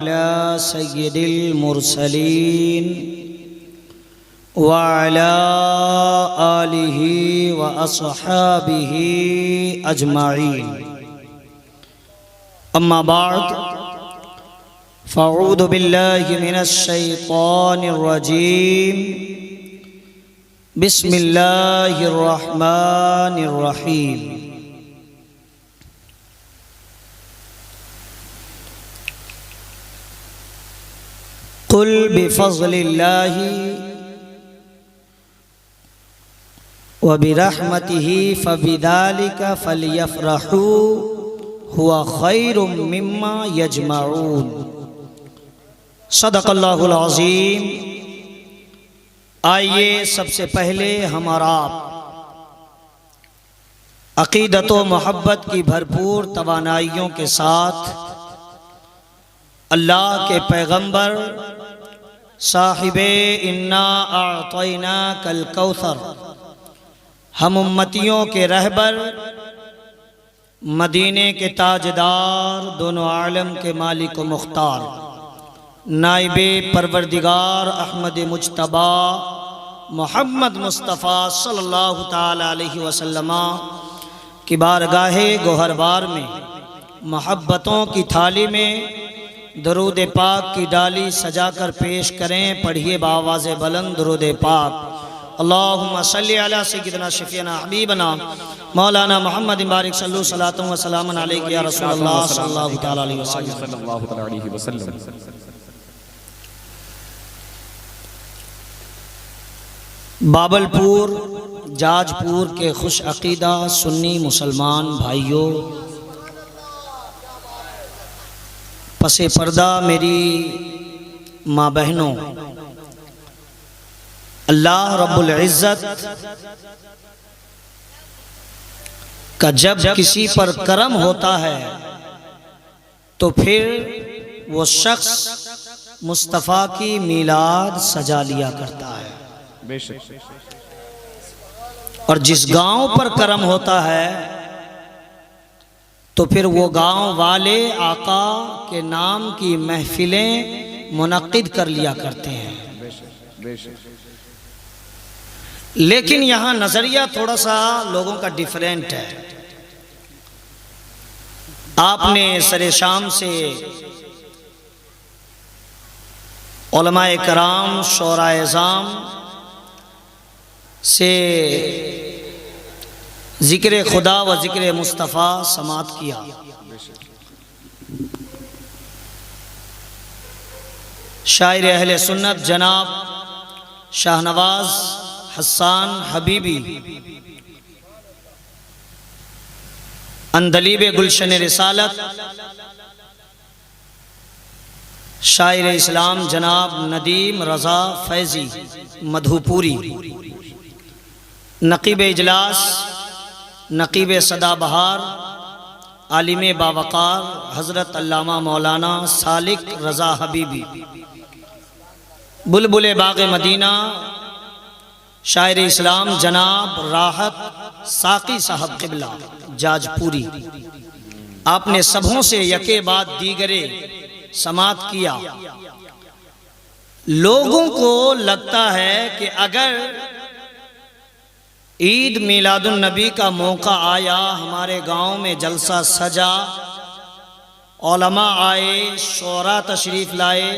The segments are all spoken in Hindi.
अला सय्यिदिल मुरसलीन व अला आलिहि व अस्हाबिहि अजमाइन। अम्मा बाद फ़अऊज़ु बिल्लाहि मिनश शैतानिर रजीम। बिस्मिल्लाहिर रहमानिर रहीम। कुल बिफ़ज़्लिल्लाहि व बिरहमतिहि फ़बिज़ालिका फ़लयफ़रहू हुवा ख़ैरुम मिम्मा यजमऊन। सदक़ल्लाहुल अज़ीम। आइए सबसे पहले हमारा अक़ीदत व मोहब्बत की भरपूर तवानाइयों के साथ अल्लाह के पैगंबर साहिबे इन्ना आतैना कल कौसर, हम उम्मतियों के रहबर, मदीने के ताजदार, दोनों आलम के मालिक व मुख्तार, नाइबे परवरदिगार अहमद मुज्तबा मोहम्मद मुस्तफ़ा सल्लल्लाहु ताला अलैहि वसल्लम की बारगाहे गोहरबार में मोहब्बतों की थाली में दरूद पाक की डाली सजाकर पेश करें। पढ़िए बावाज़ बुलंद दरूद पाक। अल्लाहुम्मा सल्लि अला सय्यिदिना शफ़ीना हबीबना मौलाना मोहम्मद बारिक सल्लु सलातु व सलामन अलैका या रसूलल्लाह सल्लल्लाहु तआला अलैहि वसल्लम। बाबलपुर जाजपुर के खुश अक़ीदा सुन्नी मुसलमान भाइयों, पसे पर्दा मेरी माँ बहनों, अल्लाह रब्बुल इज़्ज़त का जब किसी पर करम होता है तो फिर वो शख्स मुस्तफ़ा की मीलाद सजा लिया करता है। और जिस गांव पर करम होता है तो फिर वो गांव वाले आका के नाम की महफिलें मुनक्किद कर लिया करते हैं। लेकिन यहाँ नज़रिया थोड़ा सा लोगों का डिफरेंट है। आपने सरे शाम से उलमाए कराम शोराए ज़ाम से ज़िक्र खुदा व ज़िक्र मुस्तफ़ा समात किया। शायर अहले सुन्नत जनाब शाहनवाज हसन हबीबी अंदलीब गुलशन रिसालत, शायर इस्लाम जनाब नदीम रज़ा फैज़ी मधुपुरी, नक़ीब इजलास नक़ीब सदाबहार आलिम बावक़ार हज़रत अल्लामा मौलाना सालिक रज़ा हबीबी, बुलबुल बाग़ मदीना शायर इस्लाम जनाब राहत साक़ी साहब क़िबला जाजपुरी, आपने सबों से यके बाद दीगरे समात किया। लोगों को लगता है कि अगर ईद मिलादुन नबी का मौका आया, हमारे गांव में जलसा सजा, उलमा आए, शोरा तशरीफ़ लाए,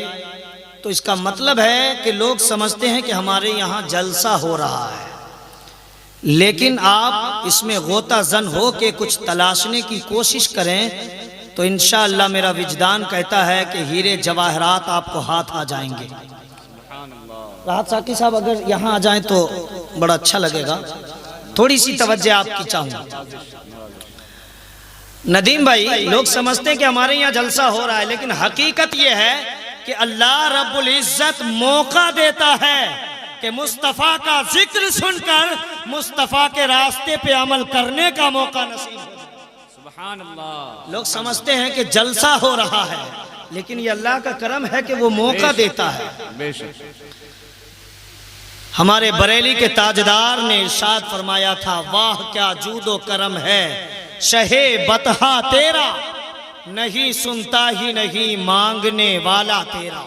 तो इसका मतलब है कि लोग समझते हैं कि हमारे यहाँ जलसा हो रहा है। लेकिन आप इसमें गोता जन हो के कुछ तलाशने की कोशिश करें तो इंशाअल्लाह मेरा विजदान कहता है कि हीरे जवाहरात आपको हाथ आ जाएंगे। राहत साकी साहब अगर यहाँ आ जाएं तो बड़ा अच्छा लगेगा। थोड़ी सी तवज्जो आपकी चाहूँगा। नदीम भाई, लोग समझते हैं कि हमारे यहाँ जलसा हो रहा है, लेकिन हकीकत यह है कि अल्लाह रब्बुल इज़्ज़त मौका देता है कि मुस्तफ़ा का जिक्र सुनकर मुस्तफ़ा के रास्ते पे अमल करने का मौका नसीब हो। सुभान अल्लाह। लोग समझते हैं कि जलसा हो रहा है, लेकिन ये अल्लाह का करम है कि वो मौका देता है। हमारे बरेली के ताजदार ने इरशाद फरमाया था, वाह क्या जूदो करम है शहे बतहा तेरा, नहीं सुनता ही नहीं मांगने वाला तेरा।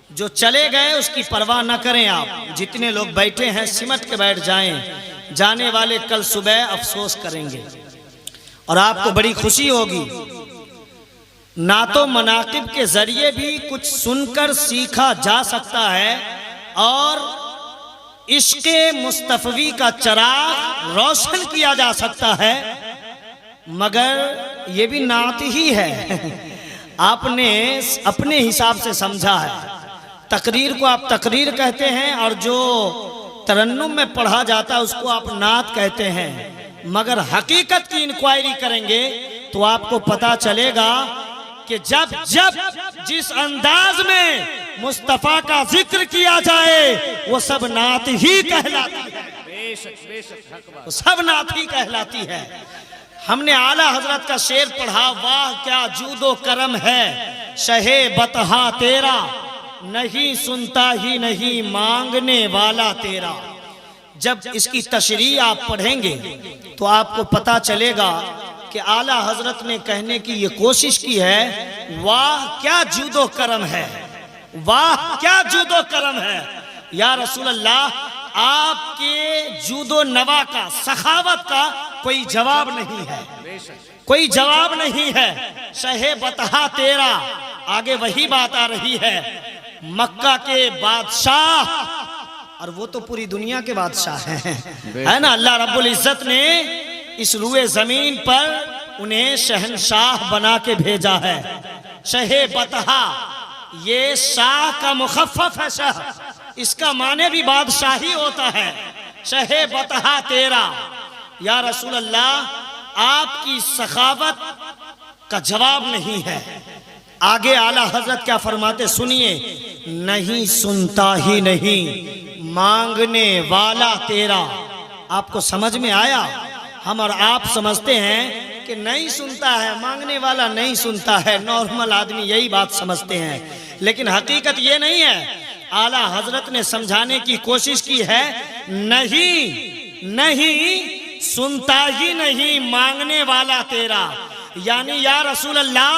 जो चले गए उसकी परवाह न करें आप। जितने लोग बैठे हैं सिमट के बैठ जाएं, जाने वाले कल सुबह अफसोस करेंगे और आपको बड़ी खुशी होगी। नातो मनाकिब के जरिए भी कुछ सुनकर सीखा जा सकता है और इश्क़े मुस्तफ़वी का चराग रोशन किया जा सकता है, मगर ये भी नात ही है। आपने अपने हिसाब से समझा है। तकरीर को आप तकरीर कहते हैं और जो तरन्नुम में पढ़ा जाता है उसको आप नात कहते हैं, मगर हकीकत की इंक्वायरी करेंगे तो आपको पता चलेगा कि जब जब जिस अंदाज में मुस्तफ़ा का जिक्र किया जाए वो सब नात ही कहलाती है। वो सब नात ही कहलाती है। हमने आला हजरत का शेर पढ़ा, वाह क्या जूदो करम है शहे बतहा तेरा, नहीं सुनता ही नहीं मांगने वाला तेरा। जब इसकी तशरीह आप पढ़ेंगे तो आपको पता चलेगा कि आला हजरत ने कहने की ये कोशिश की है, वाह क्या जूदो करम है, वाह क्या जूदो करम है। या रसूल अल्लाह, आपके जूदो नवा का, सखावत का कोई जवाब नहीं है, कोई जवाब नहीं है। शहे बतहा तेरा, आगे वही बात आ रही है, मक्का के बादशाह, और वो तो पूरी दुनिया के बादशाह हैं, है ना। अल्लाह रब्बुल इज्जत ने इस रुए जमीन पर उन्हें शहनशाह बना के भेजा है। शहे बतहा, ये शाह का मुखफ़फ़ है, शाह, इसका माने भी बादशाही होता है। शहे बतहा तेरा, या रसूल अल्लाह, आपकी सखावत का जवाब नहीं है। आगे आला हजरत क्या फरमाते सुनिए, नहीं सुनता ही नहीं मांगने वाला तेरा। आपको समझ में आया? हम और आप समझते हैं कि नहीं सुनता है, मांगने वाला नहीं सुनता है, नॉर्मल आदमी यही बात समझते हैं, लेकिन हकीकत ये नहीं है। आला हजरत ने समझाने की कोशिश की है, नहीं नहीं सुनता ही नहीं मांगने वाला तेरा। यानी या रसूल अल्लाह,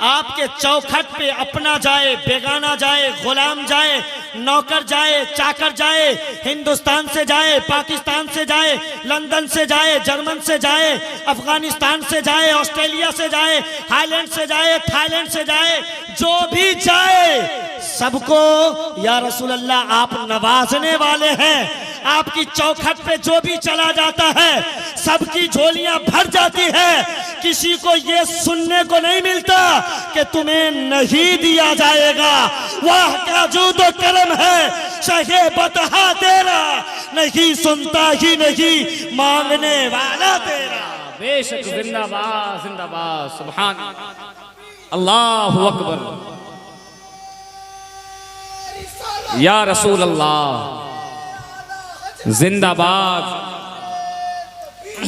आपके चौखट पे अपना जाए, बेगाना जाए, गुलाम जाए, नौकर जाए, चाकर जाए, हिंदुस्तान से जाए, पाकिस्तान से जाए, लंदन से जाए, जर्मन से जाए, अफगानिस्तान से जाए, ऑस्ट्रेलिया से जाए, हाईलैंड से जाए, थाईलैंड से जाए, जो भी जाए सबको या रसूल अल्लाह आप नवाजने वाले हैं। आपकी चौखट पे जो भी चला जाता है सबकी झोलियां भर जाती है। किसी को ये सुनने को नहीं मिलता कि तुम्हें नहीं दिया जाएगा। वाह क्या जूदो करम है, शहे बतहा तेरा, नहीं सुनता ही नहीं मांगने वाला तेरा। बेशक, जिंदाबाद जिंदाबाद, सुभान अल्लाहु अकबर। या रसूल अल्लाह जिंदाबाद,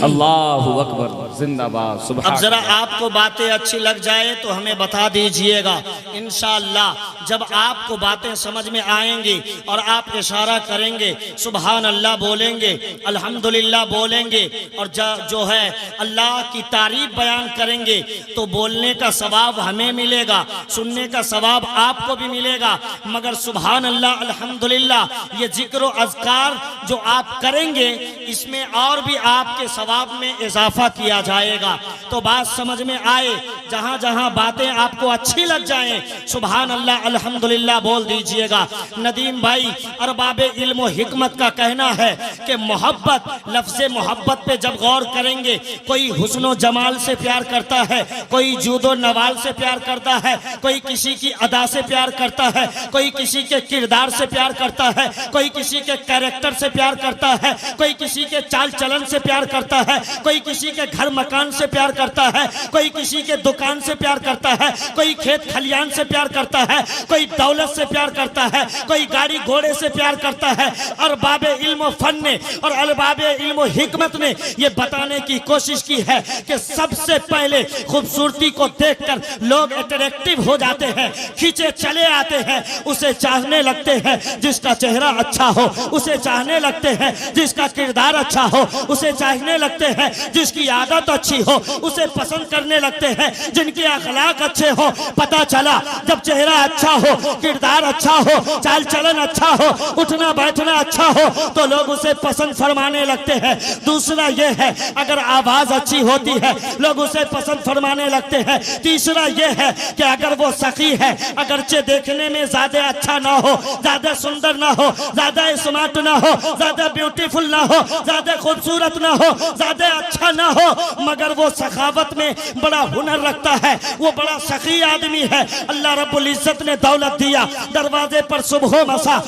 अल्लाहु अकबर, जिंदाबाद, सुभान। अब जरा आपको बातें अच्छी लग जाए तो हमें बता दीजिएगा। इंशाअल्लाह जब आपको बातें समझ में आएंगी और आप इशारा करेंगे, सुभान अल्लाह बोलेंगे, अल्हम्दुलिल्लाह बोलेंगे और जो है अल्लाह की तारीफ बयान करेंगे, तो बोलने का सवाब हमें मिलेगा, सुनने का सवाब आपको भी मिलेगा। मगर सुभान अल्लाह, अल्हम्दुलिल्लाह, ये जिक्र और अज़कार जो आप करेंगे इसमें और भी आपके सवाब में इजाफा किया जाएगा। तो बात समझ में आए, जहां जहां बातें आपको अच्छी लग जाएं, सुभान अल्लाह अल्हम्दुलिल्लाह बोल दीजिएगा। नदीम भाई अरबाबे इल्म व हिकमत का कहना है कि मोहब्बत, लफ्ज़े मोहब्बत पे जब गौर करेंगे, कोई हुस्न जमाल से प्यार करता है, कोई जूदो नवाल से प्यार करता है, कोई किसी की अदा से प्यार करता है, कोई किसी के किरदार से प्यार करता है, कोई किसी के कैरेक्टर से प्यार करता है, कोई किसी के चाल चलन से प्यार करता है, कोई किसी के घर मकान से प्यार करता है, कोई किसी के दुकान से प्यार करता है, कोई खेत खलियान से प्यार करता है, कोई दौलत से प्यार करता है, कोई गाड़ी घोड़े से प्यार करता है। अरबाबे इल्म फन ने और अरबाबे इल्म हिकमत ने ये बताने की कोशिश की है कि सबसे पहले खूबसूरती को देखकर लोग अट्रैक्टिव हो जाते हैं, खींचे चले आते हैं, उसे चाहने लगते हैं। जिसका चेहरा अच्छा हो उसे चाहने लगते हैं, जिसका किरदार अच्छा हो उसे चाहने लगते हैं, जिसकी आदत अच्छी हो उसे पसंद करने लगते हैं, जिनके अखलाक अच्छे हो। पता चला जब चेहरा अच्छा हो, किरदार अच्छा हो, चाल चलन अच्छा हो, उठना बैठना अच्छा हो तो लोग उसे पसंद फरमाने लगते हैं। दूसरा ये है अगर आवाज अच्छी होती है लोग उसे पसंद फरमाने लगते हैं। तीसरा ये है कि अगर वो सखी है, अगरचे देखने में ज्यादा अच्छा ना हो, ज्यादा सुंदर ना हो, ज्यादा स्मार्ट ना हो, ज्यादा ब्यूटीफुल ना हो, ज्यादा खूबसूरत ना हो, ज्यादा अच्छा ना हो, मगर वो सखावत में बड़ा हुनर रखता है, वो बड़ा सखी आदमी है। अल्लाह रब्बुल इज्जत ने दौलत दिया, दरवाजे पर सुबह मसा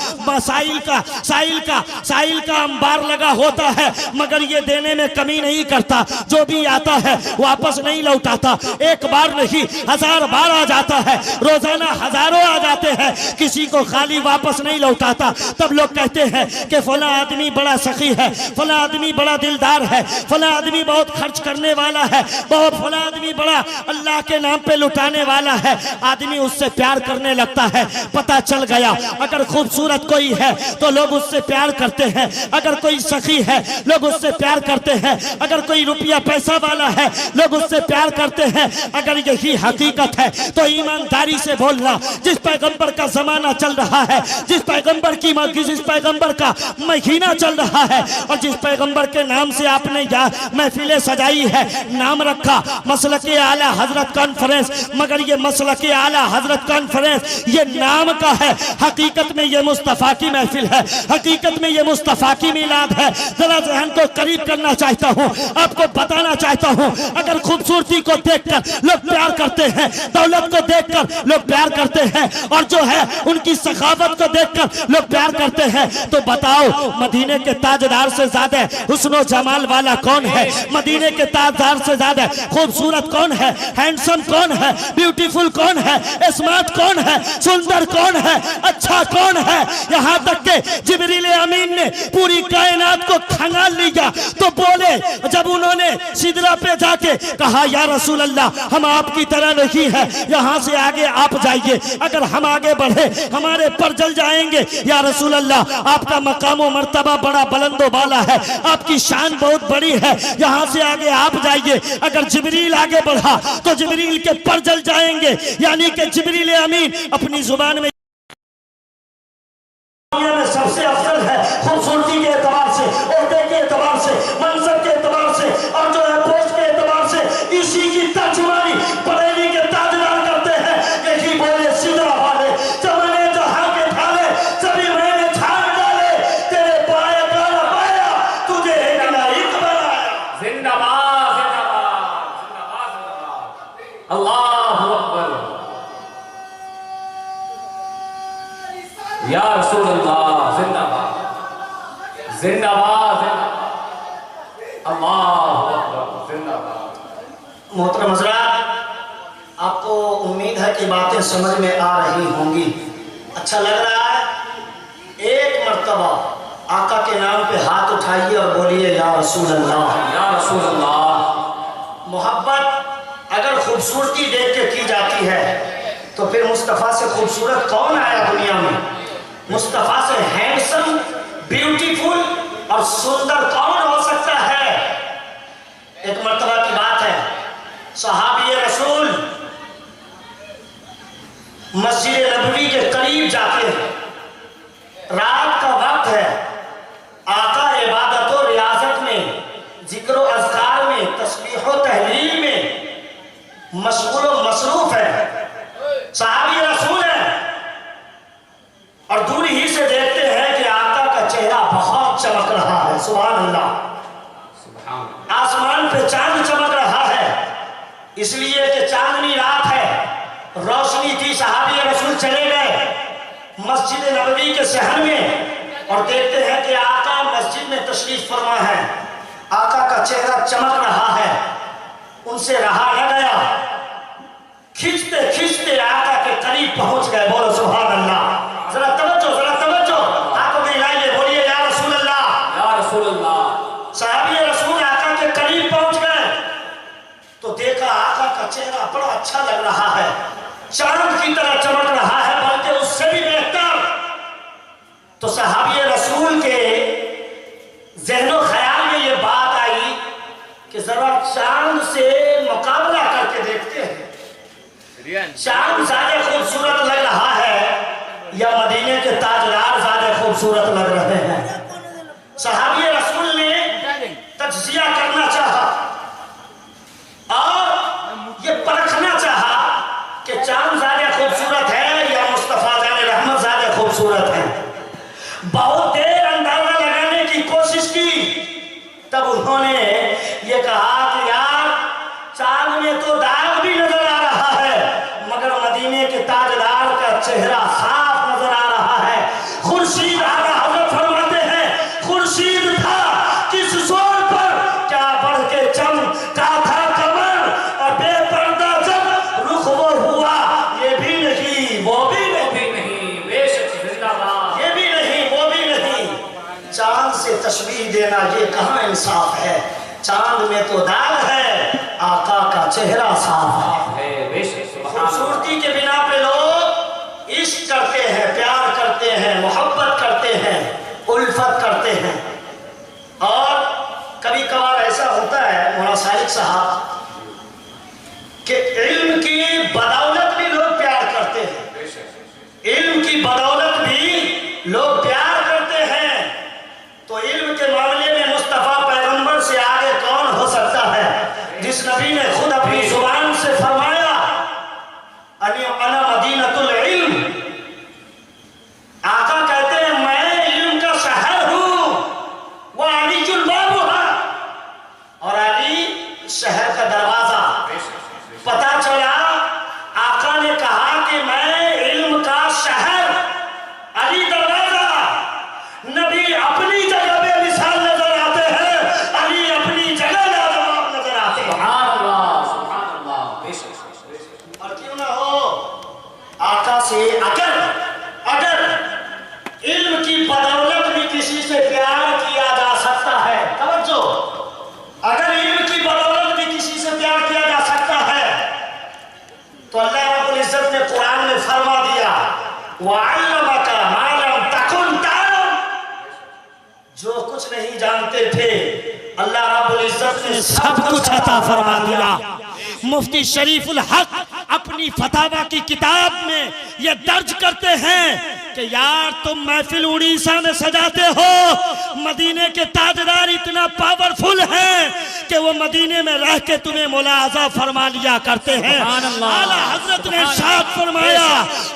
साइल का अंबार लगा होता है, मगर ये देने में कमी नहीं करता। जो भी आता है वापस नहीं लौटाता, एक बार नहीं 1000 बार आ जाता है, रोजाना हजारों आ जाते हैं, किसी को खाली वापस नहीं लौटाता। तब लोग कहते हैं कि फला आदमी बड़ा सखी है, फला आदमी बड़ा दिलदार है, फला आदमी बहुत खर्च करने वाला है, बहुत फला आदमी बड़ा अल्लाह के नाम पे लुटाने वाला है। आदमी उससे प्यार करने लगता है। पता चल गया अगर खूबसूरत कोई है तो लोग उससे प्यार करते हैं, अगर कोई सखी है लोग उससे प्यार करते हैं, अगर कोई रुपया पैसा वाला है लोग उससे प्यार करते हैं। अगर यही हकीकत है तो ईमानदारी से बोलना, जिस पैगंबर का जमाना चल रहा है, जिस पैगंबर का महीना चल रहा है और जिस पैगंबर के नाम से आपने महफिलें सजाई है, नाम रखा मसलके आला हजरत कॉन्फ्रेंस, मगर ये मसलके आला हजरत कॉन्फ्रेंस ये नाम का है, हकीकत में ये मुस्तफ़ा की महफिल है, हकीकत में ये मुस्तफ़ा की मिलाद है। जरा जहन को करीब करना चाहता हूँ, आपको बताना चाहता हूँ, अगर खूबसूरती को देखकर लोग प्यार करते हैं, दौलत को देखकर लोग प्यार करते हैं और जो है उनकी सखावत को देखकर लोग प्यार करते हैं, तो बताओ मदीने के ताजदार से ज्यादा हुस्नो जमाल वाला कौन है? मदीने के ताजदार से ज्यादा खूबसूरत कौन है? हैंडसम कौन है? ब्यूटीफुल कौन है? स्मार्ट कौन है? सुंदर कौन है? अच्छा कौन है? यहाँ तक के जिब्रील अमीन ने पूरी कायनात को खंगाल लिया तो बोले, जब उन्होंने सिदरा पे जाके कहा या रसूल अल्लाह हम आपकी तरह नहीं है, यहाँ से आगे आप जाइए, अगर हम आगे बढ़े हमारे पर जल जाएंगे। या रसूल अल्लाह आपका मकाम व मर्तबा बड़ा बुलंदो बाला है, आपकी शान बहुत बड़ी है, यहाँ से आगे आप जाइए। अगर जिब्रील आगे बढ़ा तो जिब्रील के पर जल जाएंगे, यानी कि जिब्रील अमीन अपनी जुबान में सबसे अफजल है, खूबसूरती के एतबार से, ओहदे के एतबार से, मंसब के एतबार से और जो है पोस्ट के एतबार से इसी की तर्जुमानी बरेली के ताजदार करते हैं। यही बोले सिदरा वाले, जमाने जहां के ढाले सभी मैंने छान डाले, तेरे पाए गाना पाया तुझे लायक बनाया। जिंदाबाद जिंदाबाद जिंदाबाद जिंदाबाद, अल्लाहु अकबर, या रसूल अल्लाह जिंदाबाद जिंदाबाद अल्लाहु अकबर जिंदाबाद। मोहतरम हज़रात, आपको उम्मीद है कि बातें समझ में आ रही होंगी, अच्छा लग रहा है। एक मर्तबा आका के नाम पे हाथ उठाइए और बोलिए या रसूल अल्लाह, या रसूल अल्लाह। मोहब्बत अगर खूबसूरती देख के की जाती है तो फिर मुस्तफ़ा से खूबसूरत कौन आया दुनिया में? मुस्तफ़ा से हैंडसम, ब्यूटीफुल और सुंदर कौन हो सकता है? एक मर्तबा की बात है, सहाबी रसूल मस्जिद नबवी के करीब जाते हैं, रात का वक्त है, आका इबादत और रियाजत में, जिक्र और अज़कार में, तस्बीह और तहलील में मशगूल और मसरूफ है। सहाबी रसूल है और दूर ही से देखते हैं कि आका का चेहरा बहुत चमक रहा है। सुभान अल्लाह। आसमान पे चांद चमक रहा है, इसलिए कि चांदनी रात है, रोशनी थी। सहाबी रसूल चले गए मस्जिद नबवी के शहर में और देखते हैं कि आका मस्जिद में तशरीफ फरमा है, आका का चेहरा चमक रहा है। उनसे रहा न गया, खींचते खींचते आका के करीब पहुंच गए। बोलो सुभान अल्लाह। जरा तवज्जो आंखों में हिलाइए, बोलिए या रसूल अल्लाह, या रसूल अल्लाह। सहाबी रसूल आका के करीब पहुंच गए तो देखा आका का चेहरा बड़ा अच्छा लग रहा है, चांद की तरह चमक रहा है, बल्कि उससे भी बेहतर। तो सहाबी रसूल के ज़हनो ख्याल में ये बात आई कि जरा चांद से मुकाबला करके देखते हैं। के ताजदार ज्यादा खूबसूरत लग रहे हैं। सहाबी रसूल ने तज्जिया करना चाहा और ये परखना चाहा कि चांद ज्यादा खूबसूरत है या मुस्तफा जाने रहमत ज्यादा खूबसूरत है। बहुत देर अंदाजा लगाने की कोशिश की, तब उन्होंने ये कहा कि यार चांद में तो दाग भी नजर आ रहा है, मगर मदीने के ताजदार का चेहरा साफ नजर आ रहा है। खुर्शीद आला हजरत फरमाते हैं, खुर्शीद था किस जोर पर, क्या बढ़ के चमका था कमर, और बेपर्दा जब रुख वो हुआ, ये भी नहीं वो भी नहीं, बेशक जिंदाबाद, ये भी नहीं वो भी नहीं। चांद से तस्वीर देना ये कहाँ इंसाफ है। चांद में तो दाग है, आका का चेहरा साफ है। खूबसूरती के बिना पे लोग इश्क करते हैं, प्यार करते हैं, मोहब्बत करते हैं, उल्फत करते हैं। और कभी कभार ऐसा होता है मौलाना सालिक साहब कि इल्म की बदौलत भी लोग प्यार करते हैं, इल्म की बदौलत भी लोग प्यार करते हैं। तो इल्म के मामले में मुस्तफा पैगंबर से आगे कौन हो सकता है, जिस नबी ने खुद अपनी जुबान से फरमाया अना मदीनतुल इल्म। आका कहते हैं मैं इल्म का शहर हूं, वह अलीजुल बाबुहा, और अली शहर का दरवाजा। पता चला आका ने कहा कि मैं इल्म का शहर, अली दरवाजा। नबी अपनी जगह बेमिसाल नजर आते हैं, अली अपनी जगह लाजवाब नजर आते हैं। और क्यों ना हो, आका से अगर इल्म की बदौलत भी किसी से प्यार किया जा सकता है, तवज्जो, अगर इल्म की बदौलत भी किसी से प्यार किया जा सकता है, तो अल्लाह रब्बुल इज्जत ने कुरान में फरमा दिया वअल्लमका मा लम तकुन तालम। जो कुछ नहीं जानते थे अल्लाह रब्बुल इज्जत ने सब कुछ अता फरमा दिया। मुफ्ती शरीफुल हक अपनी फतावा की किताब में यह दर्ज करते हैं कि यार तुम महफिल उड़ीसा में सजाते हो, मदीने के ताजदार इतना पावरफुल हैं कि वो मदीने में रह के तुम्हें मुलाजा फरमा लिया करते हैं। आला हजरत ने इरशाद फरमाया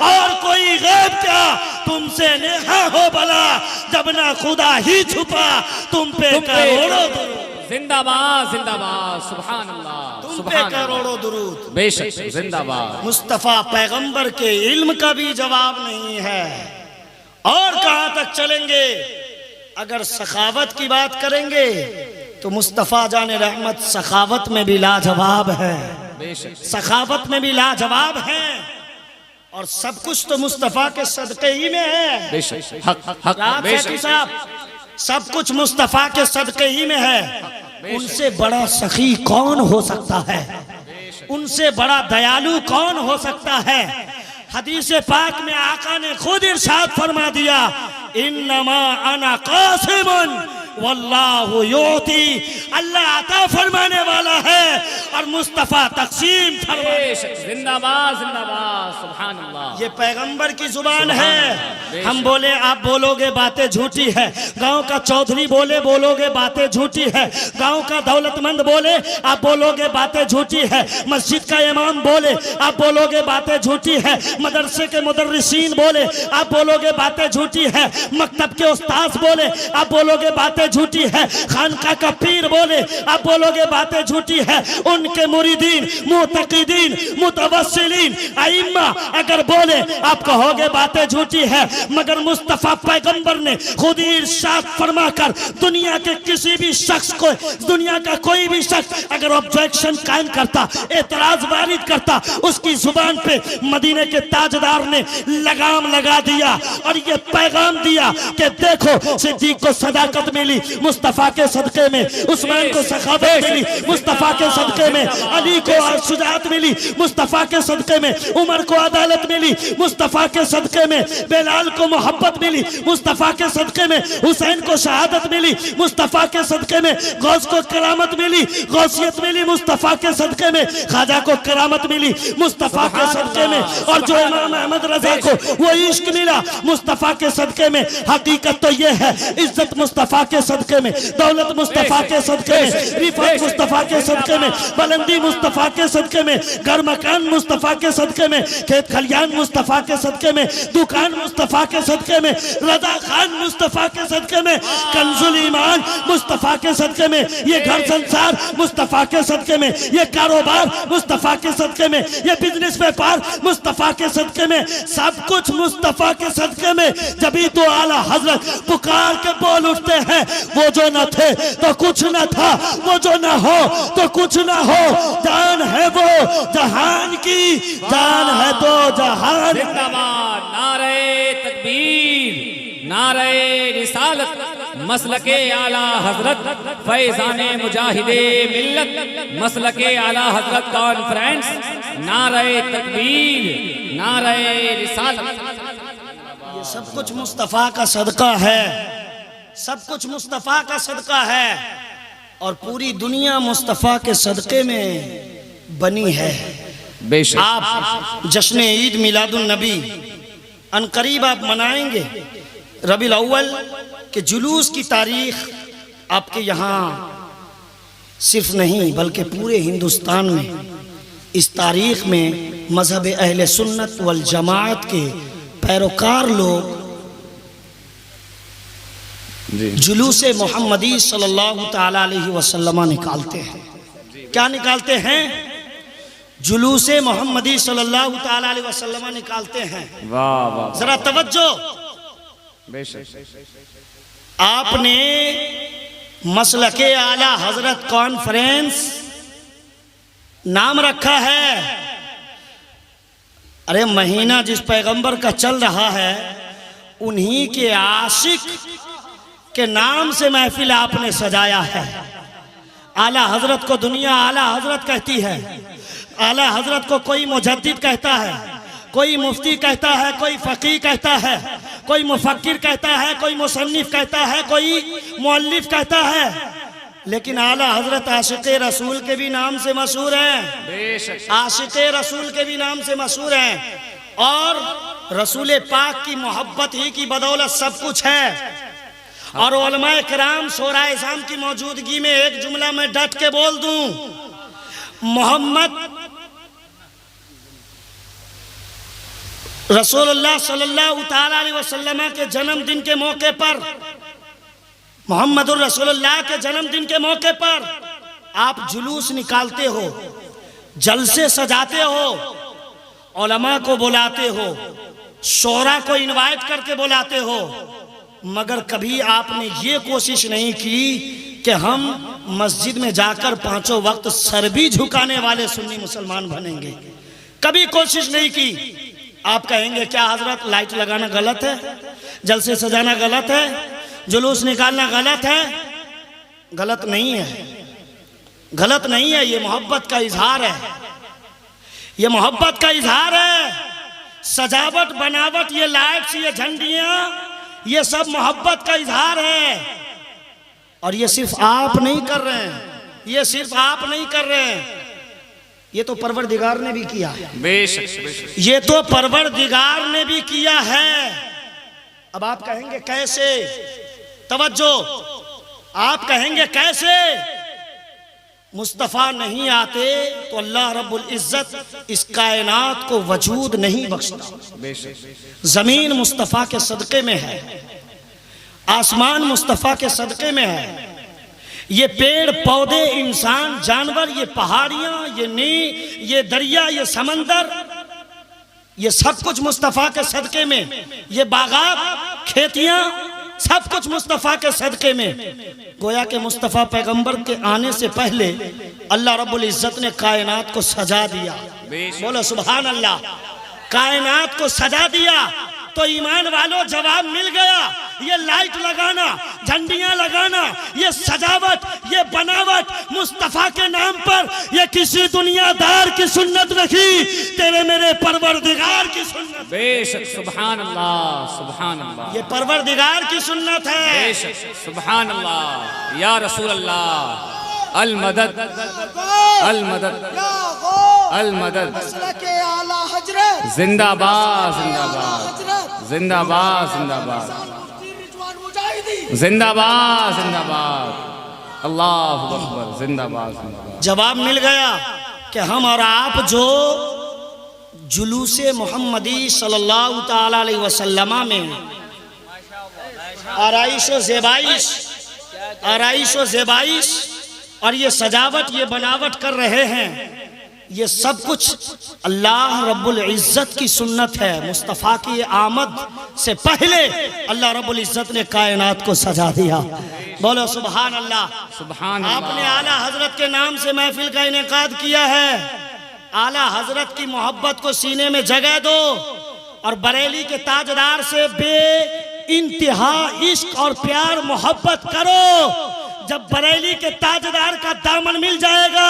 और कोई गैब क्या तुमसे नेहा हो भला, जब ना खुदा ही छुपा तुम पे करोड़ों जिंदाबाद जिंदाबाद, सुभान अल्लाह, तुम पे करोड़ों दुरूद। बेशक जिंदाबाद। मुस्तफा पैगंबर के इल्म का भी जवाब नहीं है। और कहां तक चलेंगे? अगर सखावत की बात करेंगे तो मुस्तफा जाने रहमत सखावत में भी लाजवाब है, सखावत में भी लाजवाब है। और सब कुछ तो मुस्तफा के सदके ही में है। बेशक हक साहब, सब कुछ मुस्तफा के सदके ही में है। उनसे बड़ा सखी कौन हो सकता है, उनसे बड़ा दयालु कौन हो सकता है। हदीस पाक में आका ने खुद इरशाद फरमा दिया इन्नमा अना कासिमुन वल्लाहु युती। अल्लाह अता फरमाने वाला है और मुस्तफा तकसीम फरमाने। जिंदाबाद जिंदाबाद, सुभान अल्लाह। ये पैगंबर की जुबान है। हम बोले आप बोलोगे बातें झूठी है, गांव का चौधरी बोले बोलोगे बातें झूठी है, गांव का दौलतमंद बोले आप बोलोगे बातें झूठी है, मस्जिद का इमाम बोले आप बोलोगे बातें झूठी है, मदरसे के मुदर्रिसीन बोले आप बोलोगे बातें झूठी है, मकतब के उस्ताद बोले आप बोलोगे बातें झूठी है, खानका का पीर बोले आप बोलोगे बातें झूठी है, उनके मुरीदीन मुतकीदीन मुतवस्सिलीन आइम्मा अगर बोले आप कहोगे बातें झूठी है। मगर मुस्तफा पैगंबर ने खुद ही इरशाद फरमाकर दुनिया के किसी भी शख्स को, दुनिया का कोई भी शख्स अगर ऑब्जेक्शन कायम करता, एतराज वारिद करता, उसकी जुबान पे मदीने के ताजदार ने लगाम लगा दिया और ये पैगाम दिया कि देखो सिद्दीक को सदाकत मिली मुस्तफा के सदके में, उस्मान को सखावत मिली मुस्तफा के सदके में, अली को शुजाअत मिली मुस्तफा के सदके में, उमर को अदालत मिली मुस्तफ़ा के सदक़े में, बेलाल को मोहब्बत मिली मुस्तफ़ा के सदक़े में, हुसैन को शहादत मिली मुस्तफ़ा के सदक़े में, गौस को करामत मिली, गौसियत मिली मुस्तफ़ा के सदक़े में, ख्वाजा को करामत मिली मुस्तफ़ा के सदक़े में, और जो इमाम अहमद रज़ा को वो इश्क मिला मुस्तफ़ा के सदक़े में। हकीकत तो ये है, इज्जत मुस्तफ़ा के सदक़े में, दौलत मुस्तफ़ा के सदक़े में, रिफ़त मुस्तफ़ा के सदक़े में, बुलंदी मुस्तफ़ा के सदक़े में, घर मकान मुस्तफ़ा के सदक़े में, खेत खलियान मुस्तफ़ा के सदक़े में, दुकान मुस्तफ़ा के सदक़े में, रज़ा खान मुस्तफ़ा के सदक़े में, कंजुल ईमान मुस्तफ़ा के सदक़े में, ये घर संसार मुस्तफ़ा के सदक़े में, ये कारोबार मुस्तफ़ा के सदक़े में, ये बिजनेस व्यापार मुस्तफ़ा के सदक़े में, सब कुछ मुस्तफ़ा के सदक़े में। जभी तो आला हजरत पुकार के बोल उठते हैं, वो जो न थे तो कुछ न था, वो जो न हो तो कुछ न हो, जान है वो जहान की, जान है तो जहान। जिंदाबाद, नारे तकबीर, नारे रिसालत, मसलके आला हजरत, फैज़ाने मुजाहिदे मिल्लत, मसलके आला हजरत कॉन्फ्रेंस, नारे तकबीर, नारे रिसालत। ये सब कुछ मुस्तफ़ा का सदका है, सब कुछ मुस्तफ़ा का सदका है, और पूरी दुनिया मुस्तफ़ा के सदक़े में बनी है। बेशक आप जश्न ईद मिलादुन नबी अनकरीब आप मनाएंगे। रबीउल अव्वल के जुलूस की तारीख आपके यहाँ सिर्फ नहीं बल्कि पूरे हिंदुस्तान में इस तारीख में मजहब अहले सुन्नत वल जमाअत के पैरोकार लोग जुलूस मोहम्मदी सल्लल्लाहु ताला अलैहि वसल्लम निकालते हैं। क्या निकालते हैं? जुलूस मोहम्मदी सल्लल्लाहु ताला अलैहि वसल्लम निकालते हैं। वाह वाह, जरा तवज्जो। आपने मसलके आला हजरत कॉन्फ्रेंस नाम रखा है। अरे महीना जिस पैगंबर का चल रहा है उन्हीं के आशिक के नाम से महफिल आपने सजाया है। आला हजरत को दुनिया आला हजरत कहती है। आला हजरत को कोई मुजद्दिद कहता है, कोई मुफ्ती कहता है, कोई फकीह कहता है, कोई मुफक्किर कहता है, कोई मुसन्निफ कहता है, कोई मुअल्लिफ कहता है, लेकिन आला हजरत आशिक़े रसूल के भी नाम से मशहूर हैं। आशिक़े रसूल के भी नाम से मशहूर हैं, और रसूल पाक की मोहब्बत ही की बदौलत सब कुछ है। और उलमाए किराम शोराए इज़ाम की मौजूदगी में एक जुमला में डट के बोल दूं, मोहम्मद रसूलुल्लाह सल्लल्लाहु ताला अलैहि वसल्लम के जन्मदिन के मौके पर, मोहम्मदुर रसूलुल्लाह के जन्मदिन के मौके पर आप जुलूस निकालते हो, जलसे सजाते हो, उलमा को बुलाते हो, शोरा को इनवाइट करके बुलाते हो, मगर कभी आपने ये कोशिश नहीं की कि हम मस्जिद में जाकर पांचों वक्त सर भी झुकाने वाले सुन्नी मुसलमान बनेंगे। कभी कोशिश नहीं की। आप कहेंगे क्या हजरत लाइट लगाना गलत है, जलसे सजाना गलत है, जुलूस निकालना गलत है? गलत नहीं है, गलत नहीं है। ये मोहब्बत का इजहार है, ये मोहब्बत का इजहार है। सजावट बनावट, ये लाइट्स, ये झंडियां, ये सब मोहब्बत का इजहार है। और ये सिर्फ आप नहीं कर रहे हैं, ये सिर्फ आप नहीं कर रहे हैं, ये तो परवरदिगार ने भी किया है। बेशक, ये तो परवरदिगार ने भी किया है। अब आप कहेंगे कैसे? तवज्जो, आप कहेंगे कैसे? मुस्तफ़ा नहीं आते तो अल्लाह रब्बुल इज्जत इस कायनात को वजूद नहीं बख्शता। जमीन मुस्तफ़ा के सदक़े में है, आसमान मुस्तफ़ा के सदक़े में है, ये पेड़ पौधे, इंसान, जानवर, ये पहाड़ियां, ये नील, ये दरिया, ये समंदर, ये सब कुछ मुस्तफ़ा के सदक़े में, ये बागात, खेतियां, सब कुछ मुस्तफ़ा के सदक़े में। गोया के मुस्तफ़ा पैगंबर के आने से पहले अल्लाह रब्बुल इज्जत ने कायनात को सजा दिया। बोलो सुभान अल्लाह। कायनात को सजा दिया तो ईमान वालों जवाब मिल गया। ये लाइट लगाना, झंडियां लगाना, ये सजावट, ये बनावट मुस्तफा के नाम पर, ये किसी दुनियादार की सुन्नत नहीं, तेरे मेरे परवरदिगार की सुन्नत। बेशक, सुभान अल्लाह, सुभान अल्लाह। ये परवरदिगार की सुन्नत है। बेशक, सुभान अल्लाह, या रसूल अल्लाह, अल मदद, अल मदद, अल मदद। आला हजरत जिंदाबाद, जिंदाबाद, जिंदाबाद, जिंदाबाद, जिंदाबाद, जिंदाबाद, अल्लाहु अकबर, जिंदाबाद, जिंदाबाद। जवाब मिल गया कि हम और आप जो जुलूसे मोहम्मदी सल्लल्लाहु ताला अलैहि वसल्लमा में आराइशो ज़ेबाइश और ये सजावट, ये बनावट कर रहे हैं, ये सब कुछ अल्लाह रब्बुल इज़्ज़त की सुन्नत है। मुस्तफ़ा की आमद से पहले अल्लाह रब्बुल इज़्ज़त ने कायनात को सजा दिया। बोलो सुभान अल्लाह, सुभान अल्लाह। आपने आला हजरत के नाम से महफिल का इनेकाद किया है। आला हजरत की मोहब्बत को सीने में जगह दो और बरेली के ताजदार से बे इंतहा इश्क और प्यार मोहब्बत करो। जब बरेली के ताजदार का दामन मिल जाएगा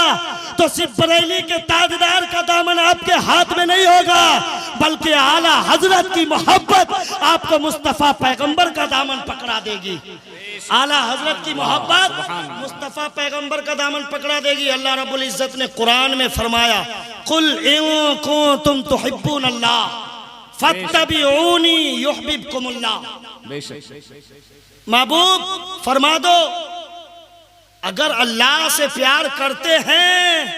तो सिर्फ बरेली के ताजदार का दामन आपके हाथ में नहीं होगा, बल्कि आला हजरत की मोहब्बत आपको मुस्तफ़ा पैगंबर का दामन पकड़ा देगी। आला हजरत की मोहब्बत मुस्तफ़ा पैगंबर का दामन पकड़ा देगी। अल्लाह रब्बुल इज़्ज़त ने कुरान में फरमाया, कुल इन कुंतुम तुहिब्बून अल्लाह फत्तबिऊनी युहब्बिबकुमुल्लाह। महबूब फरमा दो, अगर अल्लाह से प्यार करते हैं,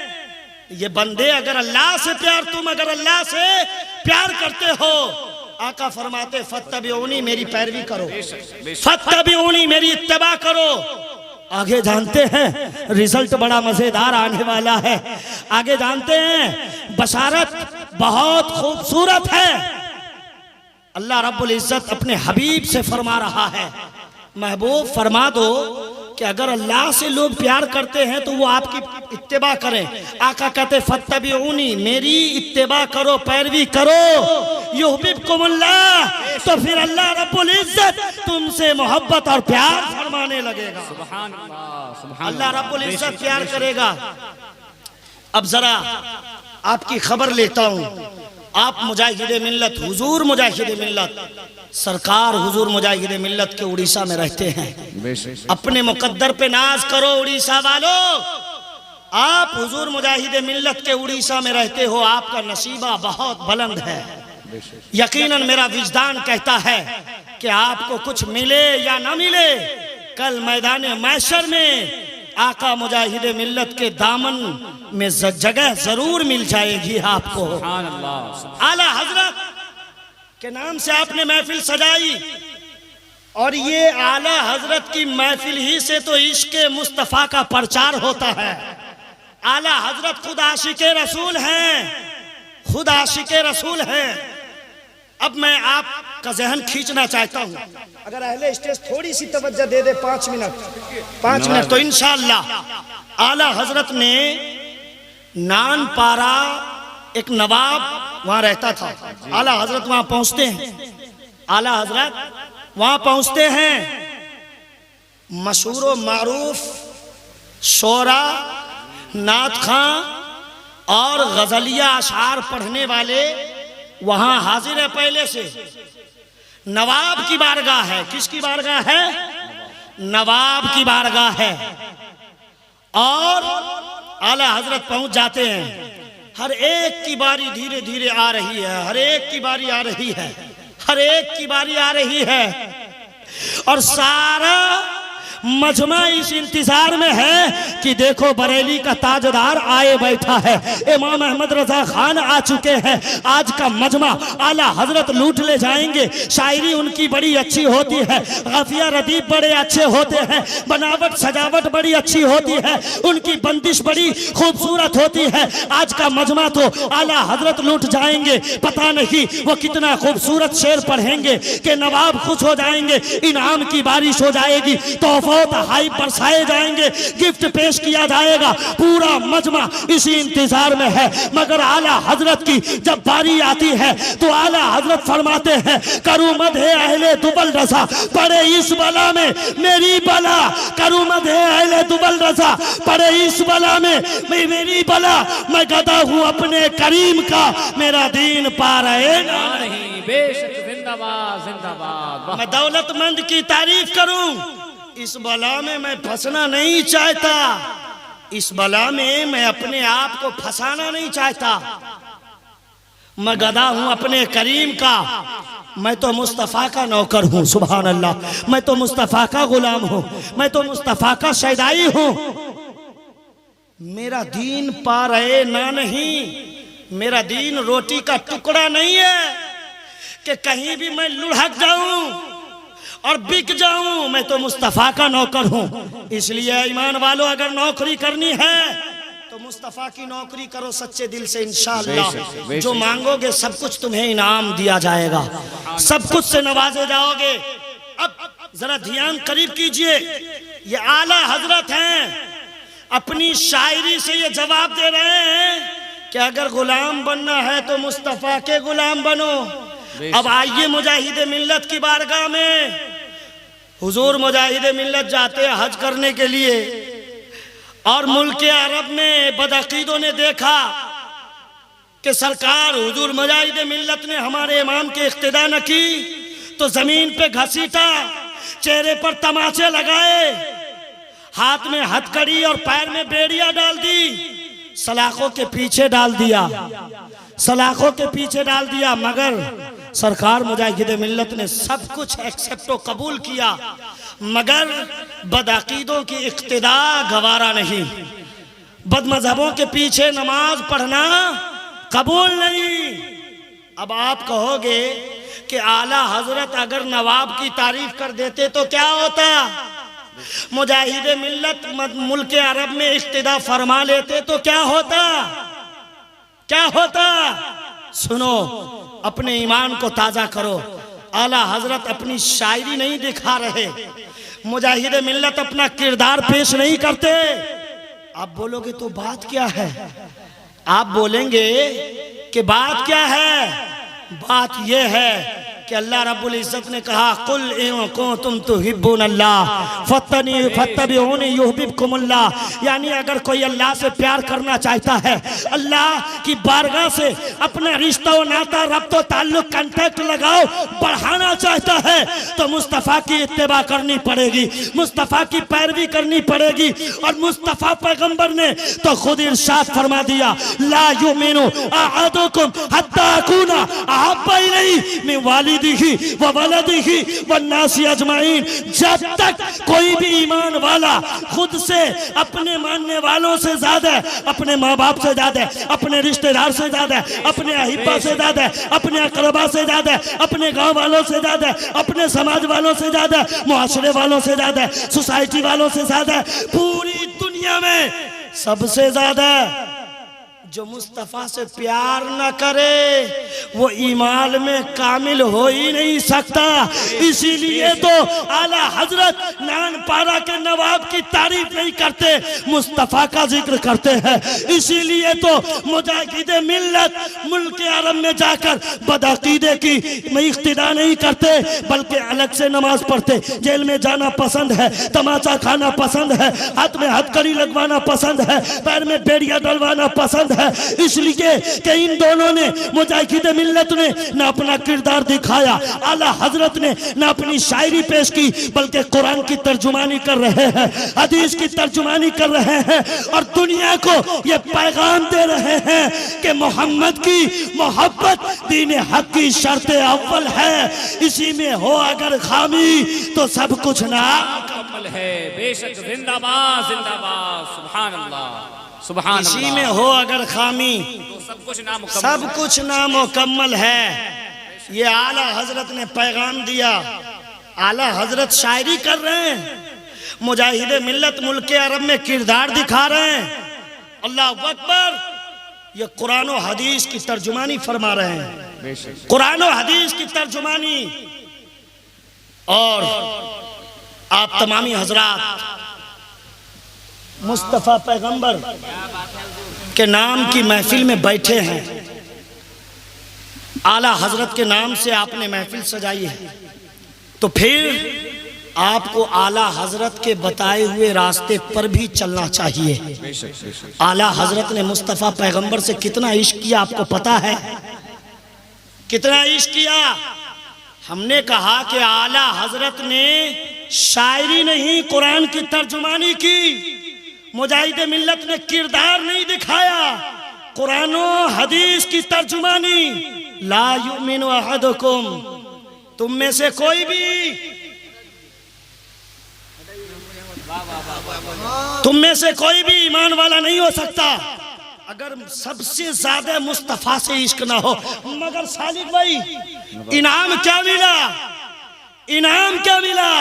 ये बंदे अगर अल्लाह से प्यार, तुम अगर अल्लाह से प्यार करते हो, आका फरमाते फत्तबिऊनी, मेरी पैरवी करो, फत्तबिऊनी, मेरी इत्तिबा करो। आगे जानते हैं रिजल्ट बड़ा मजेदार आने वाला है। आगे जानते हैं बशारत बहुत खूबसूरत है। अल्लाह रब्बुल इज़्ज़त अपने हबीब से फरमा रहा है, महबूब फरमा दो कि अगर अल्लाह से लोग प्यार करते हैं तो वो आपकी इत्तिबा करें। आका कहते फत्तबिऊनी, मेरी इत्तिबा करो, पैरवी करो, युहब्बिबकुमुल्लाह, तो फिर अल्लाह रब्बुल इज़्ज़त तुमसे मोहब्बत और प्यार फरमाने लगेगा। सुभान अल्लाह, सुभान अल्लाह रब्बुल इज़्ज़त प्यार करेगा। अब जरा आपकी खबर लेता हूँ। आप मुजाहिदे मिल्लत, हुजूर मुजाहिदे मिल्लत, सरकार हुजूर मुजाहिदे मिल्लत के उड़ीसा में रहते हैं। अपने मुकद्दर पे नाज करो उड़ीसा वालों, आप हुजूर मुजाहिदे मिल्लत के उड़ीसा में रहते हो, आपका नसीबा बहुत बुलंद है। यकीनन मेरा विजदान कहता है कि आपको कुछ मिले या ना मिले, कल मैदान महशर में आका मुजाहिदे मिल्लत के दामन में जगह जरूर मिल जाएगी आपको। सुभान अल्लाह। आला हजरत के नाम से आपने महफिल सजाई, और ये आला हजरत की महफिल ही से तो इश्क मुस्तफ़ा का प्रचार होता है। आला हजरत खुद आशिके रसूल हैं, खुद आशिके रसूल हैं। अब मैं आपका जहन खींचना चाहता हूँ, अगर अहले स्टेज थोड़ी सी तवज्जो दे दे, 5 मिनट तो इंशाअल्लाह। आला हजरत ने नानपारा, एक नवाब वहां रहता था, आला हजरत वहां पहुंचते हैं। आला हजरत वहां पहुंचते हैं, मशहूर मारूफ शोरा, नात खां और गजलिया अशार पढ़ने वाले वहां हाजिर है। पहले से नवाब की बारगाह है। किसकी बारगाह है? नवाब की बारगाह है। और आला हजरत पहुंच जाते हैं। हर एक की बारी धीरे धीरे आ रही है, हर एक की बारी आ रही है, हर एक की बारी आ रही है, और सारा मजमा इस इंतजार में है कि देखो बरेली का ताजदार आए बैठा है। इमाम अहमद रजा खान आ चुके हैं। आज का मजमा आला हजरत लूट ले जाएंगे। शायरी उनकी बड़ी अच्छी होती है, गफिया रदीफ बड़े अच्छे होते हैं, बनावट सजावट बड़ी अच्छी होती है, उनकी बंदिश बड़ी खूबसूरत होती है। आज का मजमा तो आला हजरत लूट जाएंगे। पता नहीं वो कितना खूबसूरत शेर पढ़ेंगे कि नवाब खुश हो जाएंगे, इनाम की बारिश हो जाएगी, तोहफा तोहफों तहाई बरसाए जाएंगे, गिफ्ट पेश किया जाएगा, पूरा मजमा इसी इंतजार में है। मगर आला हजरत की जब बारी आती है तो आला हजरत फरमाते हैं करूं मदहे अहले दुबल रसा, पड़े इस बला में मेरी बला, करूं मदहे अहले दुबल रसा, पड़े इस बला में मेरी बला, मैं गदा हूं अपने करीम का, मेरा दीन पा रहे ना नहीं। बेशक जिंदाबाद जिंदाबाद। मैं दौलतमंद की तारीफ करूं, इस बला में मैं फंसना नहीं चाहता, इस बला में मैं अपने आप को फंसाना नहीं चाहता। मैं गदा हूं अपने करीम का, मैं तो मुस्तफ़ा का नौकर हूं, सुभान अल्लाह। मैं तो मुस्तफ़ा का गुलाम हूं, मैं तो मुस्तफ़ा का शैदाई हूं। मेरा दीन पा रहे ना नहीं, मेरा दीन रोटी का टुकड़ा नहीं है कि कहीं भी मैं लुढ़क जाऊं और बिक जाऊं। मैं तो मुस्तफ़ा का नौकर हूं। इसलिए ईमान वालों, अगर नौकरी करनी है तो मुस्तफ़ा की नौकरी करो सच्चे दिल से, इंशाअल्लाह जो मांगोगे सब कुछ तुम्हें इनाम दिया जाएगा, सब कुछ से नवाजे जाओगे। अब जरा ध्यान करीब कीजिए, ये आला हजरत हैं, अपनी शायरी से ये जवाब दे रहे हैं कि अगर गुलाम बनना है तो मुस्तफ़ा के गुलाम बनो। अब आइए मुजाहिद मिल्लत की बारगाह में। हुजूर मुजाहिद मिल्लत जाते हैं हज करने के लिए, और मुल्क अरब में बदअकीदों ने देखा कि सरकार हुजूर मुजाहिद मिल्लत ने हमारे इमाम के इख्तिदा न की तो जमीन पे घसीटा, चेहरे पर तमाचे लगाए, हाथ में हथकड़ी और पैर में बेड़ियां डाल दी, सलाखों के पीछे डाल दिया, सलाखों के पीछे डाल दिया। मगर सरकार मुजाहिद मिल्लत ने सब कुछ एक्सेप्ट कबूल किया, मगर बदअकीदों की इक्तिदा गवारा नहीं, बदमजहबों के पीछे नमाज पढ़ना कबूल नहीं। अब आप कहोगे कि आला हजरत अगर नवाब की तारीफ कर देते तो क्या होता, मुजाहिद मिल्लत मुल्क अरब में इक्तिदा फरमा लेते तो क्या होता, क्या होता। सुनो, अपने ईमान को ताजा करो। आला हजरत अपनी शायरी नहीं दिखा रहे, मुजाहिद मिल्लत अपना किरदार पेश नहीं करते। आप बोलोगे तो बात क्या है, आप बोलेंगे कि बात क्या है, बात यह है कि अल्लाह रब्बुल इज्जत ने कहा कुल इन कुंतुम तुहिब्बुनल्लाह फत्तबिऊनी युहब्बुकुमुल्लाह, यानी अगर कोई अल्लाह से प्यार करना चाहता है, अल्लाह की बारगाह से अपना रिश्ता और नाता रब्त व ताल्लुक कांटेक्ट लगाओ बढ़ाना चाहता है तो मुस्तफ़ा की इत्तिबा करनी पड़ेगी, मुस्तफ़ा की पैरवी करनी पड़ेगी। और मुस्तफ़ा पैगंबर ने तो खुद इरशाद फरमा दिया ला युमिनु अहदुकुम हत्ता अकूना अहब्बा इलैहि मिन वालिदिही व वलदिही व नासी अजमाइन, जब तक कोई भी ईमान वाला खुद से, अपने मानने वालों से ज्यादा, अपने माँ बाप से ज्यादा, अपने रिश्तेदार से ज्यादा, अपने अहिब्बा से ज्यादा, अपने अकरबा से ज्यादा, अपने गांव वालों से ज्यादा, अपने समाज वालों से ज्यादा, मुआशरे वालों से ज्यादा, सोसाइटी वालों से ज्यादा, पूरी दुनिया में सबसे ज्यादा जो मुस्तफ़ा से प्यार न करे वो ईमान में कामिल हो ही नहीं सकता। इसीलिए तो आला हजरत नानपारा के नवाब की तारीफ नहीं करते, मुस्तफ़ा का जिक्र करते हैं। इसीलिए तो मुजाहिद मिल्लत मुल्क अरब में जाकर बदअकीदे की इख्तिदा नहीं करते, बल्कि अलग से नमाज पढ़ते। जेल में जाना पसंद है, तमाचा खाना पसंद है, हाथ में हथकड़ी लगवाना पसंद है, पैर में बेड़ियां डलवाना पसंद है। इसलिए कि इन दोनों ने, मुजाहिद मिल्लत ने न अपना किरदार दिखाया, आला हजरत ने न अपनी शायरी पेश की, बल्कि कुरान की तर्जुमानी कर रहे हैं, हदीस की तर्जुमानी कर रहे हैं और दुनिया को ये पैगाम दे रहे हैं कि मोहम्मद की मोहब्बत दीन हक की शर्त अव्वल है। इसी में हो अगर खामी तो सब कुछ ना मुकम्मल है। बेशक जिंदाबाद जिंदाबाद, सुभान अल्लाह सुभान अल्लाह। इसी में हो अगर खामी तो सब कुछ नामुकम्मल, सब कुछ नामुकम्मल है। ये आला हजरत ने पैगाम दिया। आला हजरत शायरी कर रहे हैं, मुजाहिद मिल्लत मुल्क अरब में किरदार दिखा रहे हैं। अल्लाह अकबर, ये कुरान और हदीस की तर्जुमानी फरमा रहे हैं, कुरान और हदीस की तर्जुमानी। और आप तमामी हजरात मुस्तफ़ा पैगंबर के नाम की महफिल में बैठे हैं। आला हजरत के नाम से आपने महफिल सजाई है, तो फिर आपको आला हजरत के बताए हुए रास्ते पर भी चलना चाहिए। आला हजरत ने मुस्तफ़ा पैगंबर से कितना इश्क किया आपको पता है? कितना इश्क किया? हमने कहा कि आला हजरत ने शायरी नहीं कुरान की तर्जुमानी की। मुजाहिद मिल्लत ने किरदार नहीं दिखाया, कुरानो हदीस की तर्जुमानी। ला युमिनु अहदुकुम, तुम में से कोई भी ईमान वाला नहीं हो सकता अगर सबसे ज्यादा मुस्तफा से इश्क ना हो। मगर सालिक भाई, इनाम क्या मिला? इनाम क्या मिला?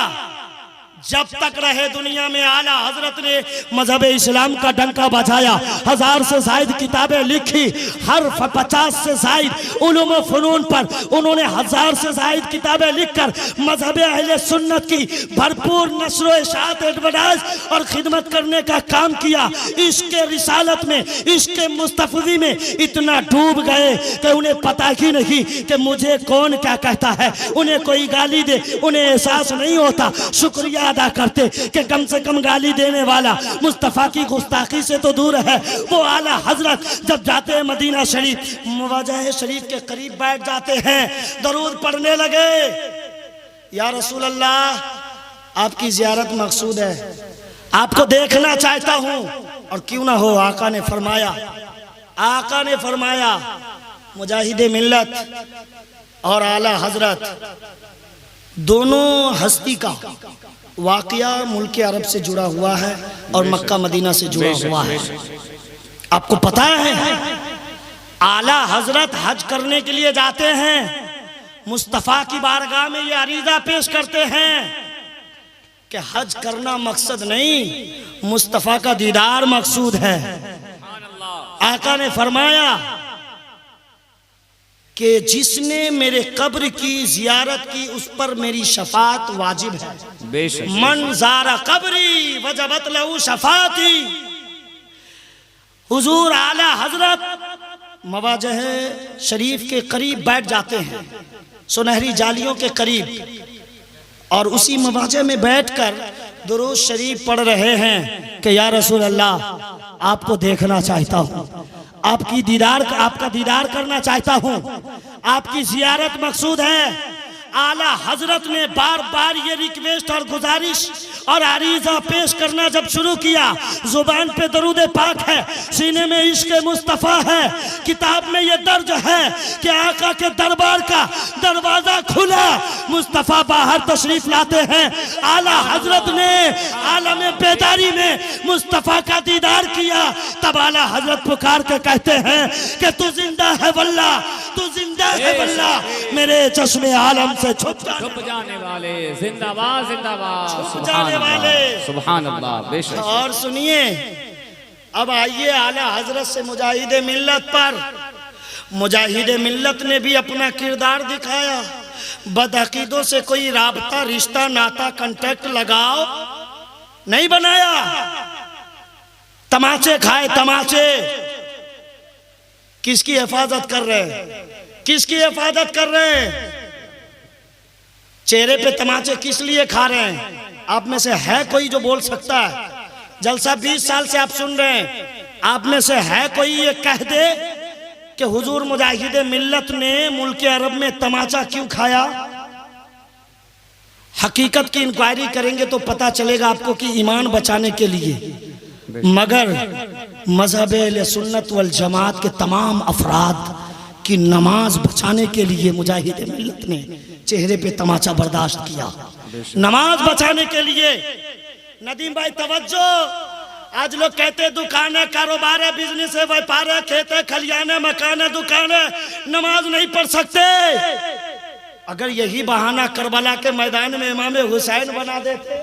जब तक रहे दुनिया में आला हजरत ने मजहब इस्लाम का डंका बजाया, 1000 से जायद किताबें लिखी, हर 50 से जायद उलूम व फनून पर उन्होंने 1000 से जायद किताबें लिखकर मजहब अहले सुन्नत की भरपूर नस्र इशाअत एडवर्टाइज और खिदमत करने का काम किया। इसके रिसालत में, इसके मुस्तफी में इतना डूब गए कि उन्हें पता ही नहीं कि मुझे कौन क्या कहता है। उन्हें कोई गाली दे उन्हें एहसास नहीं होता, शुक्रिया अदा करते कि कम से कम गाली देने वाला मुस्तफा की गुस्ताखी से तो दूर है। वो आला हजरत जब जाते हैं मदीना शरीफ, मुवाजह शरीफ के करीब बैठ जाते हैं, दरूद पढ़ने लगे। या रसूल अल्लाह, आपकी जियारत मकसूद है, आपको देखना चाहता हूं। और क्यों ना हो, आका ने फरमाया मुजाहिद मिल्लत और आला हजरत दोनों हस्ती का वाकया मुल्क अरब से जुड़ा हुआ है और मक्का मदीना से जुड़ा हुआ है। आपको पता है आला हजरत हज करने के लिए जाते हैं, मुस्तफ़ा की बारगाह में ये अरीज़ा पेश करते हैं कि हज करना मकसद नहीं, मुस्तफ़ा का दीदार मकसूद है। आका ने फरमाया कि जिसने मेरे कब्र की जियारत की उस पर मेरी शफात वाजिब है। मन ज़ारा कब्री वजबत लहू शफाती। हुजूर आला हजरत मवाजह शरीफ के करीब बैठ जाते हैं, सुनहरी जालियों के करीब, और उसी मवाजह में बैठकर दुरूद शरीफ पढ़ रहे हैं कि या रसूल अल्लाह, आपको देखना चाहता हूँ, आपका दीदार करना चाहता हूँ, आपकी जियारत मकसूद है। आला हजरत ने बार बार ये रिक्वेस्ट और गुजारिश और अरीज़ा पेश करना जब शुरू किया, जुबान पे दरूद पाक है, सीने में इश्क मुस्तफ़ा है, किताब में ये दर्ज है कि आका के दरबार का दरवाजा खुला, मुस्तफ़ा बाहर तशरीफ लाते हैं। आला हजरत ने आलम बेदारी में मुस्तफ़ा का दीदार किया। तब आला हजरत पुकार के कहते हैं कि तू जिंदा है वल्लाह, तू जिंदा है वल्लाह, मेरे चश्मे आलम से छुप जाने वाले, जिंदाबाद जिंदाबाद, छुप जाने वाले, सुभान अल्लाह, बेशक। और सुनिए, अब आइए आला हजरत से मुजाहिद मिल्लत पर। मुजाहिद मिल्लत ने भी अपना किरदार दिखाया। बदअकीदों से कोई राबता, रिश्ता, नाता, कांटेक्ट लगाओ नहीं बनाया। तमाचे खाए तमाचे। किसकी हिफाजत कर रहे हैं? किसकी हिफाजत कर रहे हैं? चेहरे पे तमाचे किस लिए खा रहे हैं? आप में से है कोई जो बोल सकता है? जलसा 20 साल से आप सुन रहे हैं, आप में से है कोई ये कह दे कि हुजूर मुजाहिद मिल्लत ने मुल्क अरब में तमाचा क्यों खाया? हकीकत की इंक्वायरी करेंगे तो पता चलेगा आपको कि ईमान बचाने के लिए। मगर मजहब अहले सुन्नत वल जमात के तमाम अफराद की नमाज बचाने के लिए मुजाहिद मिल्लत ने चेहरे पे तमाचा बर्दाश्त किया। नमाज बचाने के लिए। नदीम भाई तवज्जो, आज लोग कहते दुकान है, कारोबार है, बिजनेस है, व्यापार है, खेत है, खलियान है, मकान है, दुकान है, नमाज नहीं पढ़ सकते। अगर यही बहाना करबला के मैदान में इमाम हुसैन बना देते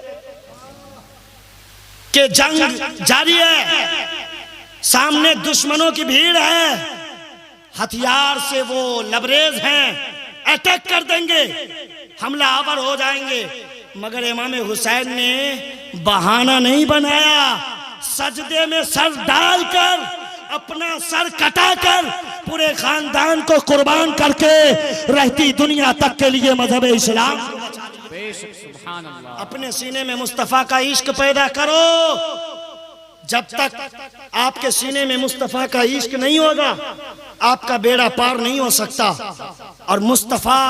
कि जंग जारी है, सामने दुश्मनों की भीड़ है, हथियार से वो लबरेज हैं, अटैक कर देंगे, हमला आवर हो जाएंगे, मगर इमाम हुसैन ने बहाना नहीं बनाया, सजदे में सर डालकर अपना सर कटाकर पूरे खानदान को कुर्बान करके रहती दुनिया तक के लिए मजहब इस्लाम सुभान अल्लाह। अपने सीने में मुस्तफ़ा का इश्क पैदा करो। जब तक आपके सीने में मुस्तफ़ा का इश्क नहीं होगा आपका बेड़ा पार नहीं हो सकता। और मुस्तफ़ा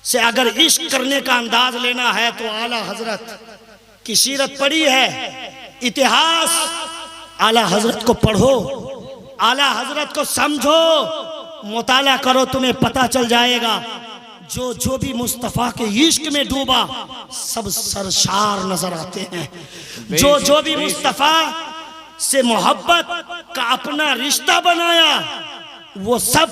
से अगर इश्क करने का अंदाज लेना है तो आला हजरत की सीरत पढ़ी है, इतिहास आला हजरत को पढ़ो, आला हजरत को समझो, मुताला करो, तुम्हें पता चल जाएगा जो भी मुस्तफ़ा के इश्क में डूबा सब सरशार नजर आते हैं। जो भी मुस्तफ़ा से मोहब्बत का अपना रिश्ता बनाया वो सब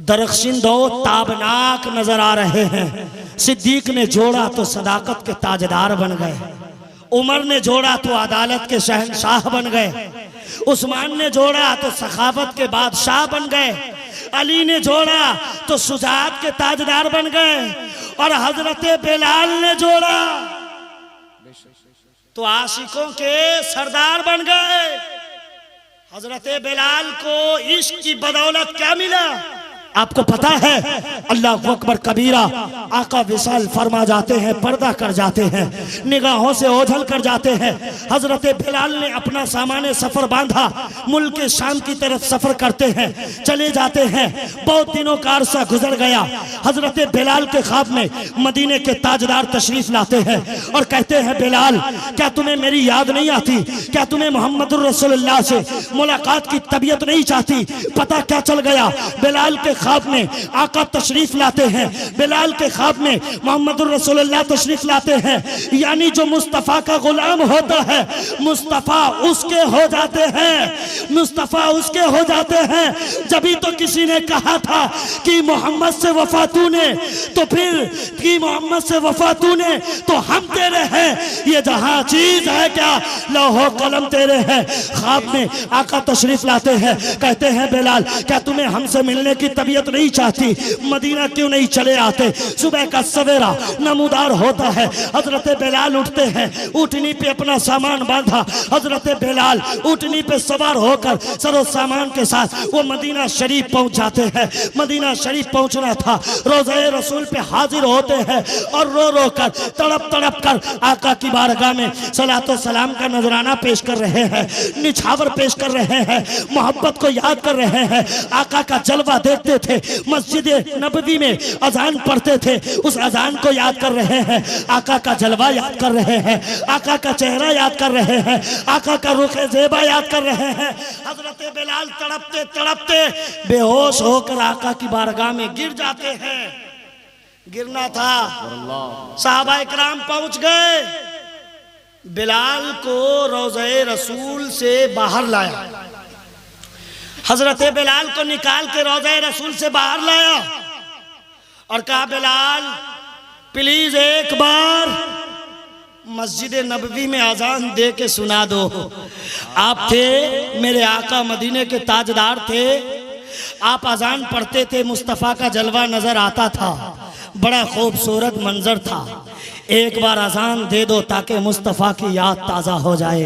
दरख्शिंदो ताबनाक नजर आ रहे हैं। सिद्दीक ने जोड़ा तो सदाकत के ताजदार बन गए, उमर ने जोड़ा तो अदालत के शहंशाह बन गए, उस्मान ने जोड़ा तो सखावत के बादशाह बन गए, अली ने जोड़ा तो सुजात के ताजदार बन गए, और हजरत बिलाल ने जोड़ा तो आशिकों के सरदार बन गए। हजरत बिलाल को इश्क की बदौलत क्या मिला आपको पता है? अल्लाह अकबर कबीरा। आका विशाल फरमा जाते हैं, पर्दा कर जाते हैं, निगाहों से ओझल कर जाते हैं। हजरत बिलाल ने अपना सामान सफर बांधा, मुल्क शाम की तरफ सफर करते हैं, चले जाते हैं। बहुत दिनों का अरसा गुजर गया। हजरत बिलाल के ख्वाब में मदीने के ताजदार तशरीफ लाते हैं और कहते हैं, बिलाल क्या तुम्हें मेरी याद नहीं आती? क्या तुम्हें मोहम्मद रसूलुल्लाह से मुलाकात की तबीयत नहीं चाहती? पता क्या चल गया? बिलाल के ख्वाब में आका तशरीफ लाते हैं, बिलाल के ख्वाब में मोहम्मद रसूलुल्लाह तशरीफ लाते हैं। यानी जो मुस्तफ़ा का गुलाम होता है मुस्तफ़ा उसके हो जाते हैं, मुस्तफ़ा उसके हो जाते हैं। जब तो किसी ने कहा था कि मोहम्मद से वफा तूने, तो फिर कि मोहम्मद से वफा तूने तो हम तेरे हैं, ये जहां चीज है क्या लौहो कलम तेरे हैं। ख्वाब में आका तशरीफ लाते हैं, कहते हैं बिलाल क्या तुम्हें हमसे मिलने की तबीयत नहीं चाहती? मदीना क्यों नहीं चले आते? सुबह का सवेरा नमूदार होता है, हजरत बिलाल उठते हैं, ऊँटनी पे अपना सामान बांधा, हजरत बिलाल ऊँटनी पे सवार होकर सरो सामान के साथ वो मदीना शरीफ पहुंच जाते हैं। मदीना शरीफ पहुंचना था, रोज़े रसूल पे हाजिर होते हैं और रो रो कर तड़प तड़प कर आका की बारगाह में सलातो सलाम का नजराना पेश कर रहे हैं, निछावर पेश कर रहे हैं, मोहब्बत को याद कर रहे हैं। आका का जलवा देखते थे, मस्जिद नबवी में अजान पढ़ते थे, उस अजान को याद कर रहे हैं, आका का जलवा याद कर रहे हैं, आका का चेहरा याद कर रहे हैं, आका का रुखे जेबा याद कर रहे हैं। हजरत बिलाल तड़पते तड़पते बेहोश होकर आका की बारगाह में गिर जाते हैं। गिरना था, साहबा इकराम पहुंच गए, बिलाल को रोज़े रसूल से बाहर लाया, हजरत बिलाल को निकाल के रोज़े रसूल से बाहर लाया और कहा बिलाल प्लीज एक बार मस्जिद नबवी में अजान दे के सुना दो। आप थे मेरे आका, मदीने के ताजदार थे, आप अजान पढ़ते थे, मुस्तफ़ा का जलवा नजर आता था, बड़ा खूबसूरत मंजर था। एक बार अजान दे दो ताकि मुस्तफ़ा की याद ताज़ा हो जाए।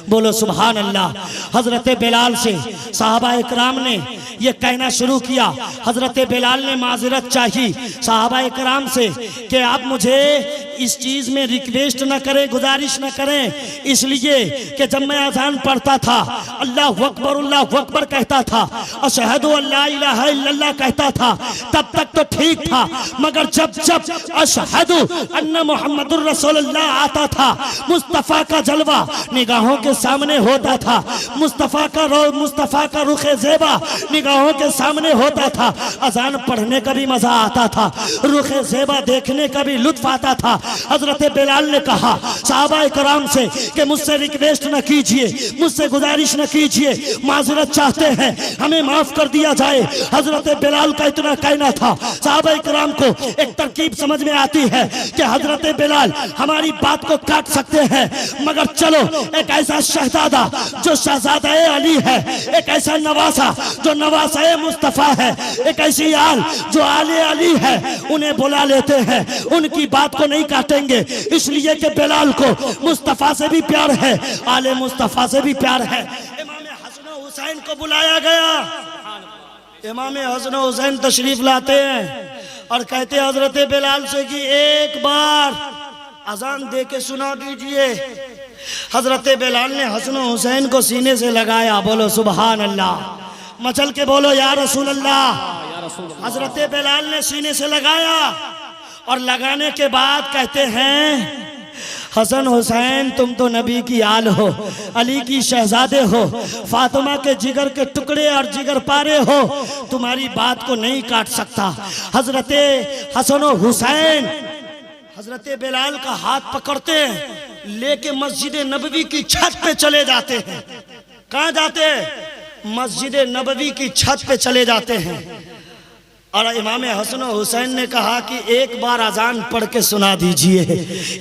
बोलो सुभान अल्लाह। हजरत बिलाल से साहबा इकराम ने ये कहना शुरू किया, हजरत बिलाल ने माजरत चाही साहबा इकराम से कि आप मुझे इस चीज़ में रिक्वेस्ट न करें, गुजारिश न करें, इसलिए कि जब मैं अजान पढ़ता था अल्लाह अकबर कहता था, अशहदु अल्ला इलाहा इल्लल्लाह कहता था, तब तक तो ठीक था, मगर जब जब अशहदु अन्ना मुहम्मदुर रसूलुल्लाह आता था, मुस्तफ़ा का जलवा निगाहों के सामने होता था, मुस्तफ़ा का रुखे ज़ेबा निगाहों के सामने होता था, अजान पढ़ने का भी मजा आता था, रुखे ज़ेबा देखने का भी लुत्फ आता था। हजरत बिलाल ने कहा साहबा इकराम से कि मुझसे रिक्वेस्ट न कीजिए, मुझसे गुजारिश न कीजिए, माजरत चाहते हैं, हमें माफ कर दिया जाए। हजरत बिलाल का इतना कहना था, साहबा इकराम को एक तरकीब समझ में आती है कि हजरत बिलाल हमारी बात को काट सकते हैं, मगर चलो एक ऐसा शहजादा जो शहजादा अली है, एक ऐसा नवासा जो नवासा मुस्तफ़ा है, एक ऐसी आल जो आले अली है, उन्हें बुला लेते हैं, उनकी बात को नहीं काटेंगे, इसलिए कि बिलाल को मुस्तफ़ा से भी प्यार है, आले मुस्तफ़ा से भी प्यार है। इमाम हसन हुसैन को बुलाया गया। इमाम हसन हुसैन तशरीफ लाते हैं और कहते हैं हजरत बिलाल से कि एक बार अजान दे के सुना दीजिए। हजरत बिलाल ने हसन हुसैन को सीने से लगाया, बोलो सुभान अल्लाह, मचल के बोलो या रसूल अल्लाह। हजरत बिलाल ने सीने से लगाया और लगाने के बाद कहते हैं हसन हुसैन तुम तो नबी की आल हो, अली की शहजादे हो, फातिमा के जिगर के टुकड़े और जिगर पारे हो, तुम्हारी बात को नहीं काट सकता। हजरत हसन हुसैन हजरत बिलाल का हाथ पकड़ते हैं, लेके मस्जिद नबवी की छत पे चले जाते हैं। कहाँ जाते हैं? मस्जिद नबवी की छत पे चले जाते हैं। और इमाम हसन हुसैन ने कहा कि एक बार अजान पढ़ के सुना दीजिए,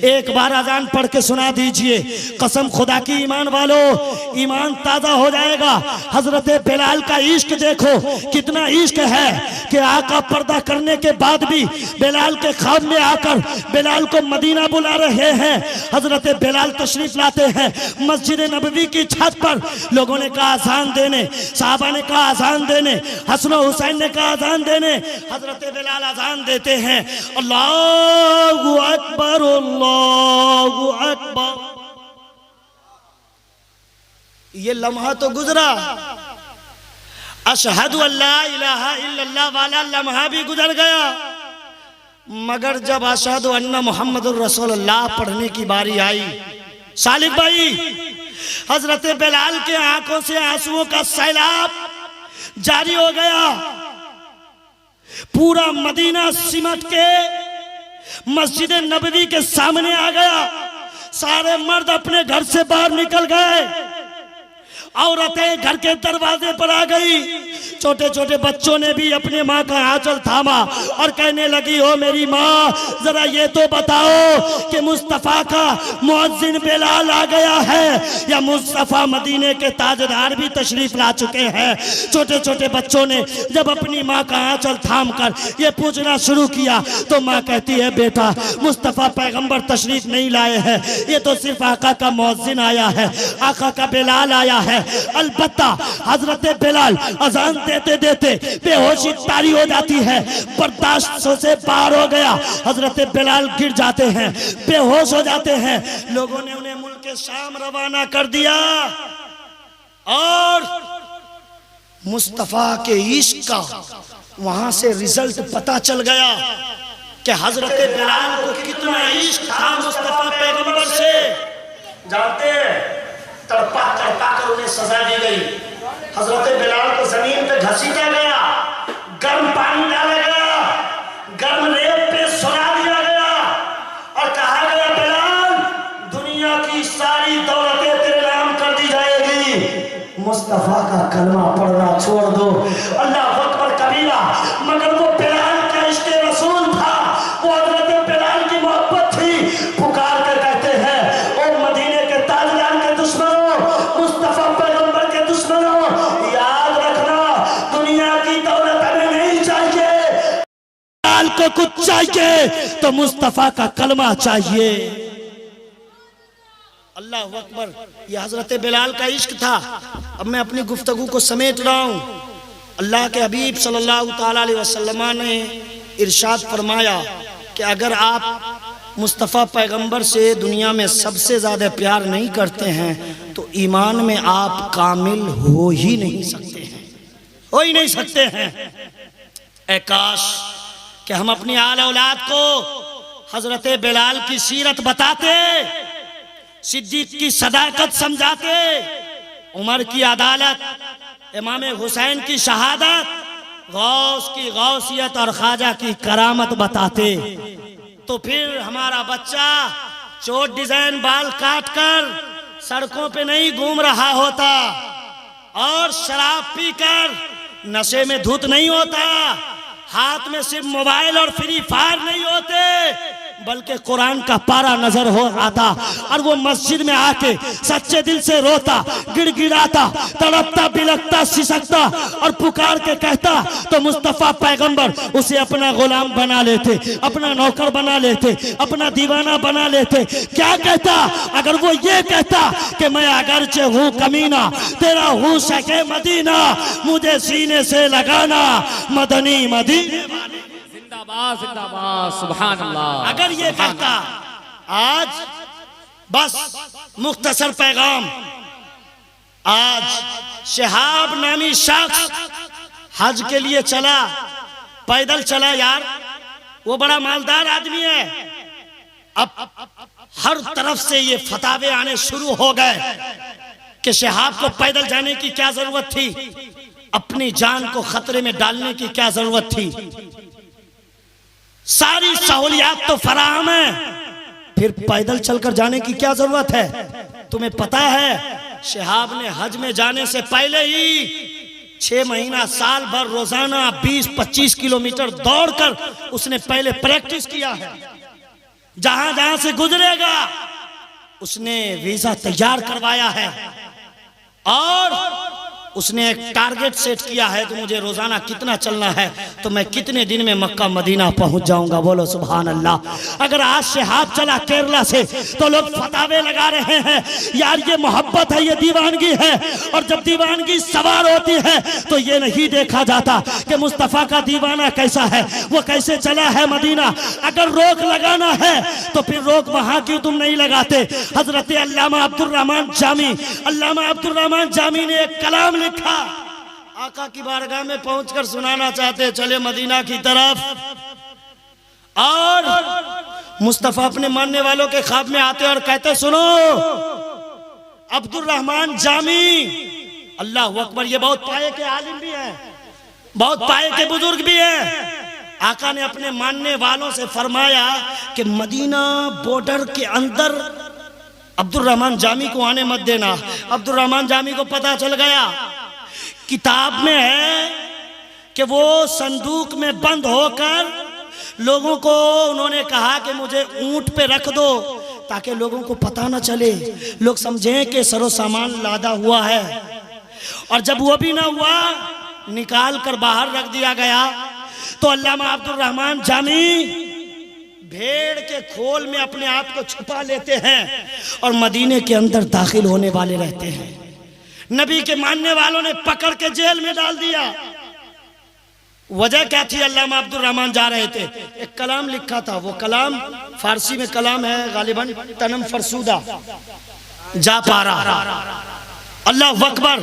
एक बार अजान पढ़ के सुना दीजिए। कसम खुदा की ईमान वालों, ईमान ताज़ा हो जाएगा। हजरत बिलाल का इश्क देखो कितना इश्क है कि आका पर्दा करने के बाद भी बिलाल के ख्वाब में आकर बिलाल को मदीना बुला रहे हैं। हजरत बिलाल तशरीफ लाते हैं मस्जिद नबवी की छत पर। लोगों ने कहा अजान देने, साहबा ने कहा अजान देने, हसन हुसैन ने कहा अजान देने। हजरत बिलाल अजान देते हैं, अल्लाहु अकबर अल्लाहु अकबर। ये लम्हा तो गुजरा, अशहदु अल्ला इलाहा इल्लल्लाह वाला लम्हा भी गुजर गया, मगर जब अशहदु अन्ना मुहम्मदुर रसूलुल्लाह पढ़ने की बारी आई, सालिक भाई, हजरत बिलाल के आंखों से आंसुओं का सैलाब जारी हो गया। पूरा मदीना सिमट के मस्जिद नबवी के सामने आ गया। सारे मर्द अपने घर से बाहर निकल गए, औरतें घर के दरवाजे पर आ गई। छोटे छोटे बच्चों ने भी अपने माँ का आंचल थामा और कहने लगी, हो मेरी माँ, जरा ये तो बताओ कि मुस्तफ़ा का मुअज्जिन बिलाल आ गया है या मुस्तफ़ा मदीने के ताजदार भी तशरीफ ला चुके हैं। छोटे छोटे बच्चों ने जब अपनी माँ का आंचल थाम कर ये पूछना शुरू किया तो माँ कहती है, बेटा मुस्तफ़ा पैगंबर तशरीफ नहीं लाए हैं, ये तो सिर्फ आका का मुअज्जिन आया है, आका का बिलाल आया है। अलबत्ता हजरत बिलाल अजान देते देते बेहोशी तारी हो जाती है, बर्दाश्त से बाहर हो गया। हजरत बिलाल गिर जाते हैं, बेहोश हो जाते हैं। लोगों ने उन्हें मुल्क शाम रवाना कर दिया और मुस्तफा के इश्क का वहां से रिजल्ट पता चल गया कि हजरत बिलाल को कितना इश्क था मुस्तफा पैगंबर से। जानते हैं, तड़पा तड़पा कर उन्हें सजा दी गई। हजरत बिलाल को जमीन पे घसीटा गया, गर्म पानी डाला गया, गर्म रेत पे सुला दिया गया और कहा गया, बिलाल दुनिया की सारी दौलतें तेरे नाम कर दी जाएगी, मुस्तफा का कलमा पढ़ना छोड़ दो। अल्लाह अकबर कबीरा। मगर वो बिलाल का इश्क रसूल था, वो हजरत बिलाल की मोहब्बत थी। पुकार कर कहते हैं, ओ मदीने के ताजदार के दुश्मनों, मुस्तफा पैगंबर के दुश्मनों, याद रखना दुनिया की दौलत हमें नहीं चाहिए, बिलाल को कुछ चाहिए तो मुस्तफा का कलमा चाहिए। अल्लाह अकबर। ये हजरत बिलाल का इश्क था। अब मैं अपनी गुफ्तगू को समेट रहा हूँ। अल्लाह के हबीब सल्लल्लाहु ताला अलैहि वसल्लम ने इरशाद फरमाया कि अगर आप मुस्तफ़ा पैगंबर से दुनिया में सबसे ज़्यादा प्यार नहीं करते हैं तो ईमान में आप कामिल हो ही नहीं सकते हैं, हो ही नहीं सकते हैं। ऐ काश कि हम अपनी आल औलाद को हजरत बिलाल की सीरत बताते, सिद्दीक की सदाकत समझाते, उमर की अदालत, इमाम हुसैन की शहादत, गौस की गौसियत और ख्वाजा की करामत बताते, तो फिर हमारा बच्चा चोट डिजाइन बाल काट कर सड़कों पे नहीं घूम रहा होता और शराब पीकर नशे में धुत नहीं होता, हाथ में सिर्फ मोबाइल और फ्री फायर नहीं होते, बल्कि कुरान का पारा नजर हो आता और वो मस्जिद में आके सच्चे दिल से रोता, गिड़गिड़ाता, तड़पता, बिलखता, सिसकता और पुकार के कहता तो मुस्तफा पैगंबर उसे अपना गुलाम बना लेते, अपना नौकर बना लेते, अपना दीवाना बना लेते। क्या कहता? अगर वो ये कहता कि मैं अगरचे हूँ कमीना, तेरा हूँ शके मदीना, मुझे सीने से लगाना मदनी मदीने। जिंदाबाद जिंदाबाद सुभान अल्लाह। अगर ये कहता, आज बस मुख्तसर पैगाम, आज शहाब नामी शख्स हज के लिए चला, पैदल चला यार, वो बड़ा मालदार आदमी है। अब हर तरफ से ये फतावे आने शुरू हो गए कि शहाब को पैदल जाने की क्या जरूरत थी, अपनी जान को खतरे में डालने की क्या जरूरत थी। सारी सहूलियात तो फराहम है, फिर पैदल चलकर जाने की क्या जरूरत है। तुम्हें पता है शहाब ने हज में जाने से पहले ही 6 महीना साल भर रोजाना 20-25 किलोमीटर दौड़कर उसने पहले प्रैक्टिस किया है। जहां जहां से गुजरेगा उसने वीजा तैयार करवाया है और उसने एक टारगेट सेट किया है कि मुझे रोजाना कितना चलना है तो मैं कितने दिन में मक्का मदीना पहुंच जाऊंगा। बोलो सुभान अल्लाह। अगर आज शहाब चला केरला से तो लोग फतावे लगा रहे हैं यार ये मोहब्बत है, ये दीवानगी है। और जब दीवानगी सवार होती है तो ये नहीं देखा जाता कि मुस्तफा का दीवाना कैसा है, वो कैसे चला है मदीना। अगर रोक लगाना है तो फिर रोक वहां क्यों तुम नहीं लगाते। हजरत अल्लामा अब्दुर्रहमान जामी ने एक कलाम लिखा, आका की बारगाह में पहुंचकर सुनाना चाहते, चले मदीना की तरफ। और मुस्तफा अपने मानने वालों के ख्वाब में आते और कहते सुनो अब्दुर्रहमान जामी, अल्लाह अकबर, ये बहुत पाए के आलिम भी हैं, बहुत पाए के बुजुर्ग भी हैं। आका ने अपने मानने वालों से फरमाया कि मदीना बॉर्डर के अंदर अब्दुर्रहमान जामी को आने मत देना। अब्दुर्रहमान जामी को पता चल गया, किताब में है कि वो संदूक में बंद होकर लोगों को उन्होंने कहा कि मुझे ऊंट पे रख दो ताकि लोगों को पता ना चले, लोग समझें कि सरो सामान लादा हुआ है। और जब वो भी ना हुआ, निकाल कर बाहर रख दिया गया। तो अल्लामा अब्दुर्रहमान जामी भेड़ के खोल में अपने आप को छुपा लेते हैं और मदीने के अंदर दाखिल होने वाले रहते हैं। नबी के मानने वालों ने पकड़ के जेल में डाल दिया। वजह क्या थी? अल्लामा अब्दुर्रहमान जा रहे थे, एक कलाम लिखा था, वो कलाम फारसी में कलाम है गालिबन तनम फरसूदा जा पारा, अल्लाह अकबर,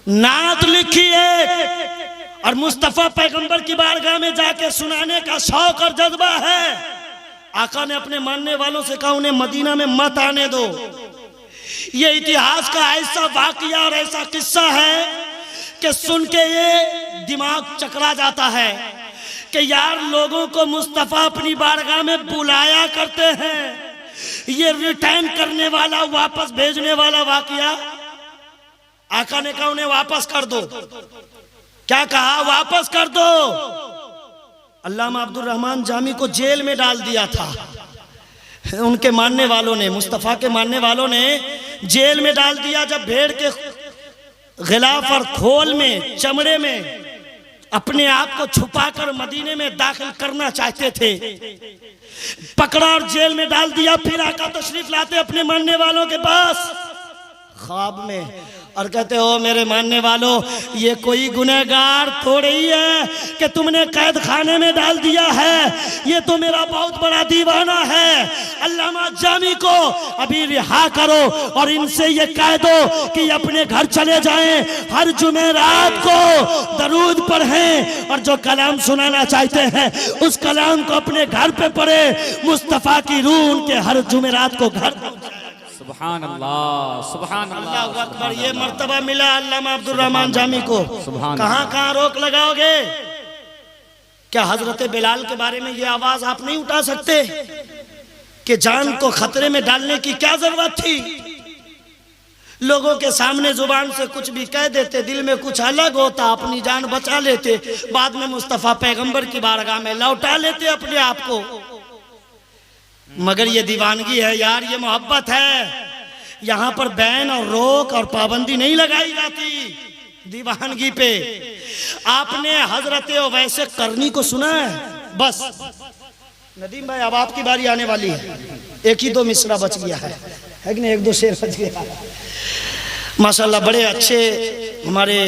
नात लिखी है और मुस्तफा पैगंबर की बारगाह में जाके सुनाने का शौक और जज्बा है। आका ने अपने मानने वालों से कहा उन्हें मदीना में मत आने दो। ये इतिहास का ऐसा वाकया और ऐसा किस्सा है कि सुन के ये दिमाग चकरा जाता है कि यार लोगों को मुस्तफा अपनी बारगाह में बुलाया करते हैं, ये रिटर्न करने वाला, वापस भेजने वाला वाकया। आका ने कहा उन्हें वापस कर दो। क्या कहा? वापस कर दो। अल्लामा अब्दुर्रहमान जामी को जेल में डाल दिया था उनके मानने वालों ने, मुस्तफा के मानने वालों ने जेल में डाल दिया। जब भेड़ के गिलाफ और खोल में, चमड़े में अपने आप को छुपाकर मदीने में दाखिल करना चाहते थे, पकड़ा और जेल में डाल दिया। फिर आका तशरीफ लाते अपने मानने वालों के पास ख्वाब में और कहते हो मेरे मानने वालों, ये कोई गुनहगार थोड़ी ही है कि तुमने कैद खाने में डाल दिया है, ये तो मेरा बहुत बड़ा दीवाना है। अल्लामा जामी को अभी रिहा करो और इनसे ये कह दो कि अपने घर चले जाएं, हर जुमेरात को दरूद पढ़ें और जो कलाम सुनाना चाहते हैं उस कलाम को अपने घर पे पढ़े। मुस्तफा की रूह उनके हर जुमेरात को घर। सुभान अल्लाह, सुभान अल्लाह, अल्लाह अकबर। ये मर्तबा मिला अल्लामा अब्दुर्रहमान जामी को। कहां कहां रोक लगाओगे? क्या हजरत बिलाल के बारे में ये आवाज आप नहीं उठा सकते कि जान को खतरे में डालने की क्या जरूरत थी? लोगों के सामने जुबान से कुछ भी कह देते, दिल में कुछ अलग होता, अपनी जान बचा लेते, बाद में मुस्तफा पैगंबर की बारगाह में लौटा लेते अपने आप को। मगर ये दीवानगी है यार, ये मोहब्बत है। यहाँ पर बैन और रोक और पाबंदी नहीं लगाई जाती दीवानगी पे। आपने हजरत ओवैस करनी को सुना है? बस नदीम भाई अब आपकी बारी आने वाली है। एक ही दो मिसरा बच गया है कि नहीं? एक दो शेर बच गया। माशाल्लाह बड़े अच्छे हमारे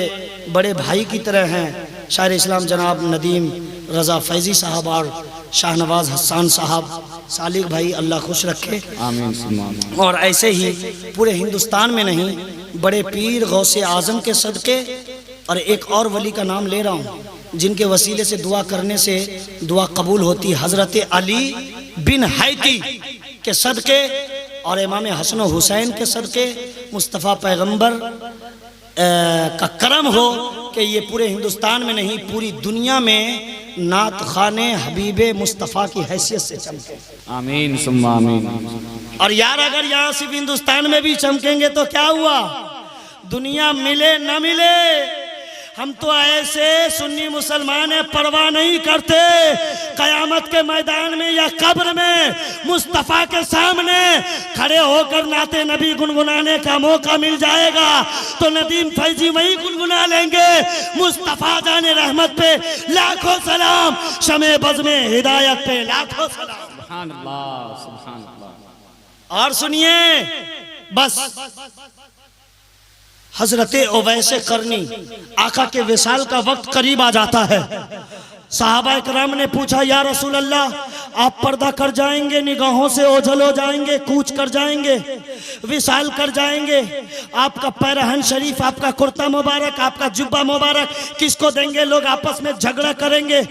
बड़े भाई की तरह हैं शायर इस्लाम जनाब नदीम रज़ा फैज़ी साहब और शाहनवाज हसन साहब। सालिक भाई अल्लाह खुश रखे, आमीन। और ऐसे ही पूरे हिंदुस्तान में नहीं, बड़े पीर गौसे आज़म के सदक़े, और एक और वली का नाम ले रहा हूँ जिनके वसीले से दुआ करने से दुआ कबूल होती, हज़रत अली बिन हैती के सदक़े और इमाम हसन हुसैन के सदक़े, मुस्तफ़ा पैगंबर का करम हो कि ये पूरे हिंदुस्तान में नहीं पूरी दुनिया में नात खाने हबीबे मुस्तफ़ा की हैसियत से चमके। आमीन सुम्मा आमीन। और यार अगर यहाँ सिर्फ हिंदुस्तान में भी चमकेंगे तो क्या हुआ? दुनिया मिले न मिले, हम तो ऐसे सुन्नी मुसलमान है परवाह नहीं करते। कयामत के मैदान में या कब्र में मुस्तफ़ा के सामने खड़े होकर नाते नबी गुनगुनाने का मौका मिल जाएगा तो नदीम फैजी वही गुनगुना लेंगे। मुस्तफ़ा जाने रहमत पे लाखों सलाम, शमे बज़ में हिदायत पे लाखों सलाम। सुभान अल्लाह, सुभान अल्लाह। और सुनिए, बस हजरत ओवैस करनी आका के विसाल का वक्त करीब आ जाता है। सहाबा कराम ने पूछा, या रसूल अल्लाह आप पर्दा कर जाएंगे, निगाहों से ओझल हो जाएंगे, कूच कर जाएंगे, विसाल कर जाएंगे, आपका पैरहन शरीफ, आपका कुर्ता मुबारक, आपका जुब्बा मुबारक किसको देंगे? लोग आपस में झगड़ा करेंगे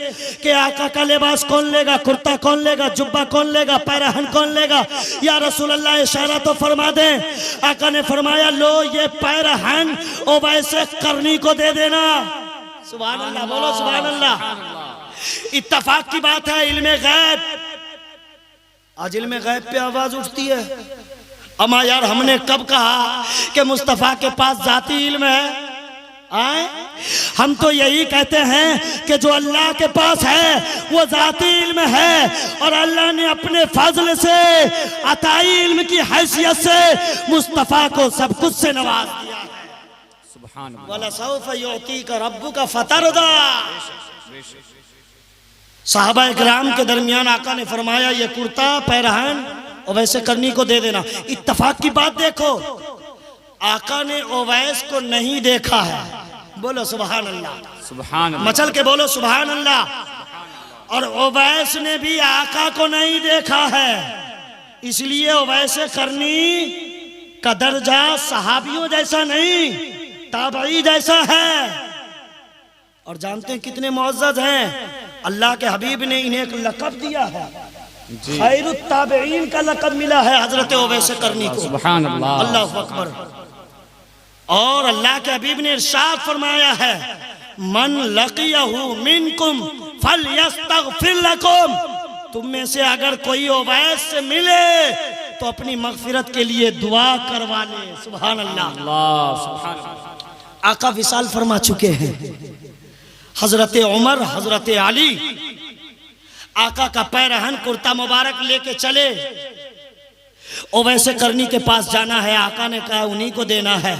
कि आका का लिबास कौन लेगा, कुर्ता कौन लेगा, जुब्बा कौन लेगा, पैरहन कौन लेगा। या रसूल अल्लाह इशारा तो फरमा दें। आका ने फरमाया, लो ये पैरहन ओवैस करनी को दे देना। सुभान अल्लाह, बोलो सुभान अल्लाह। इत्तफाक की बात है, इल्मे गैब, आज इल्मे गैब पे आवाज उठती है। अमा यार हमने कब कहा कि मुस्तफ़ा के पास जाती इल्म है? आए हम तो यही कहते हैं कि जो अल्लाह के पास है वो जाती इल्म है, और अल्लाह ने अपने फजल से अताई इल्म की हैसियत से मुस्तफ़ा को सब कुछ से नवाज दिया है। सुभान अल्लाह। वला सौफ युतीका रब्बुका फतरदा। साहबा इकराम के दरमियान आका ने फरमाया, ये कुर्ता पैरहन ओवैस करनी को दे देना। इत्तफाक की बात देखो, आका ने ओवैस को नहीं देखा है, बोलो सुभान अल्लाह, सुभान अल्लाह। मचल के बोलो सुभान अल्लाह। और ओवैस ने भी आका को नहीं देखा है, इसलिए ओवैस करनी का दर्जा सहाबियों जैसा नहीं, ताबई जैसा है। और जानते हैं कितने मुअज़्ज़ज़ हैं? अल्लाह के हबीब ने इन्हें एक लक़ब दिया है, खैरुत ताबईन का लक़ब मिला है हजरत ओवैस करनी को। सुभान अल्लाह, अल्लाहु अकबर। और अल्लाह के हबीब ने इरशाद फरमाया है, मन लक़ियहु मिनकुम फलयस्तग़फिर लकुम। तुम में से अगर कोई ओवैस से मिले तो अपनी मग़फ़िरत के लिए दुआ करवा ले। सुभान अल्लाह, सुभान अल्लाह। आका विसाल फरमा चुके हैं। हजरत उमर, हजरत अली आका का पैरहन कुर्ता मुबारक लेके चले, ओवैस करनी के पास जाना है। आका ने कहा उन्हीं को देना है।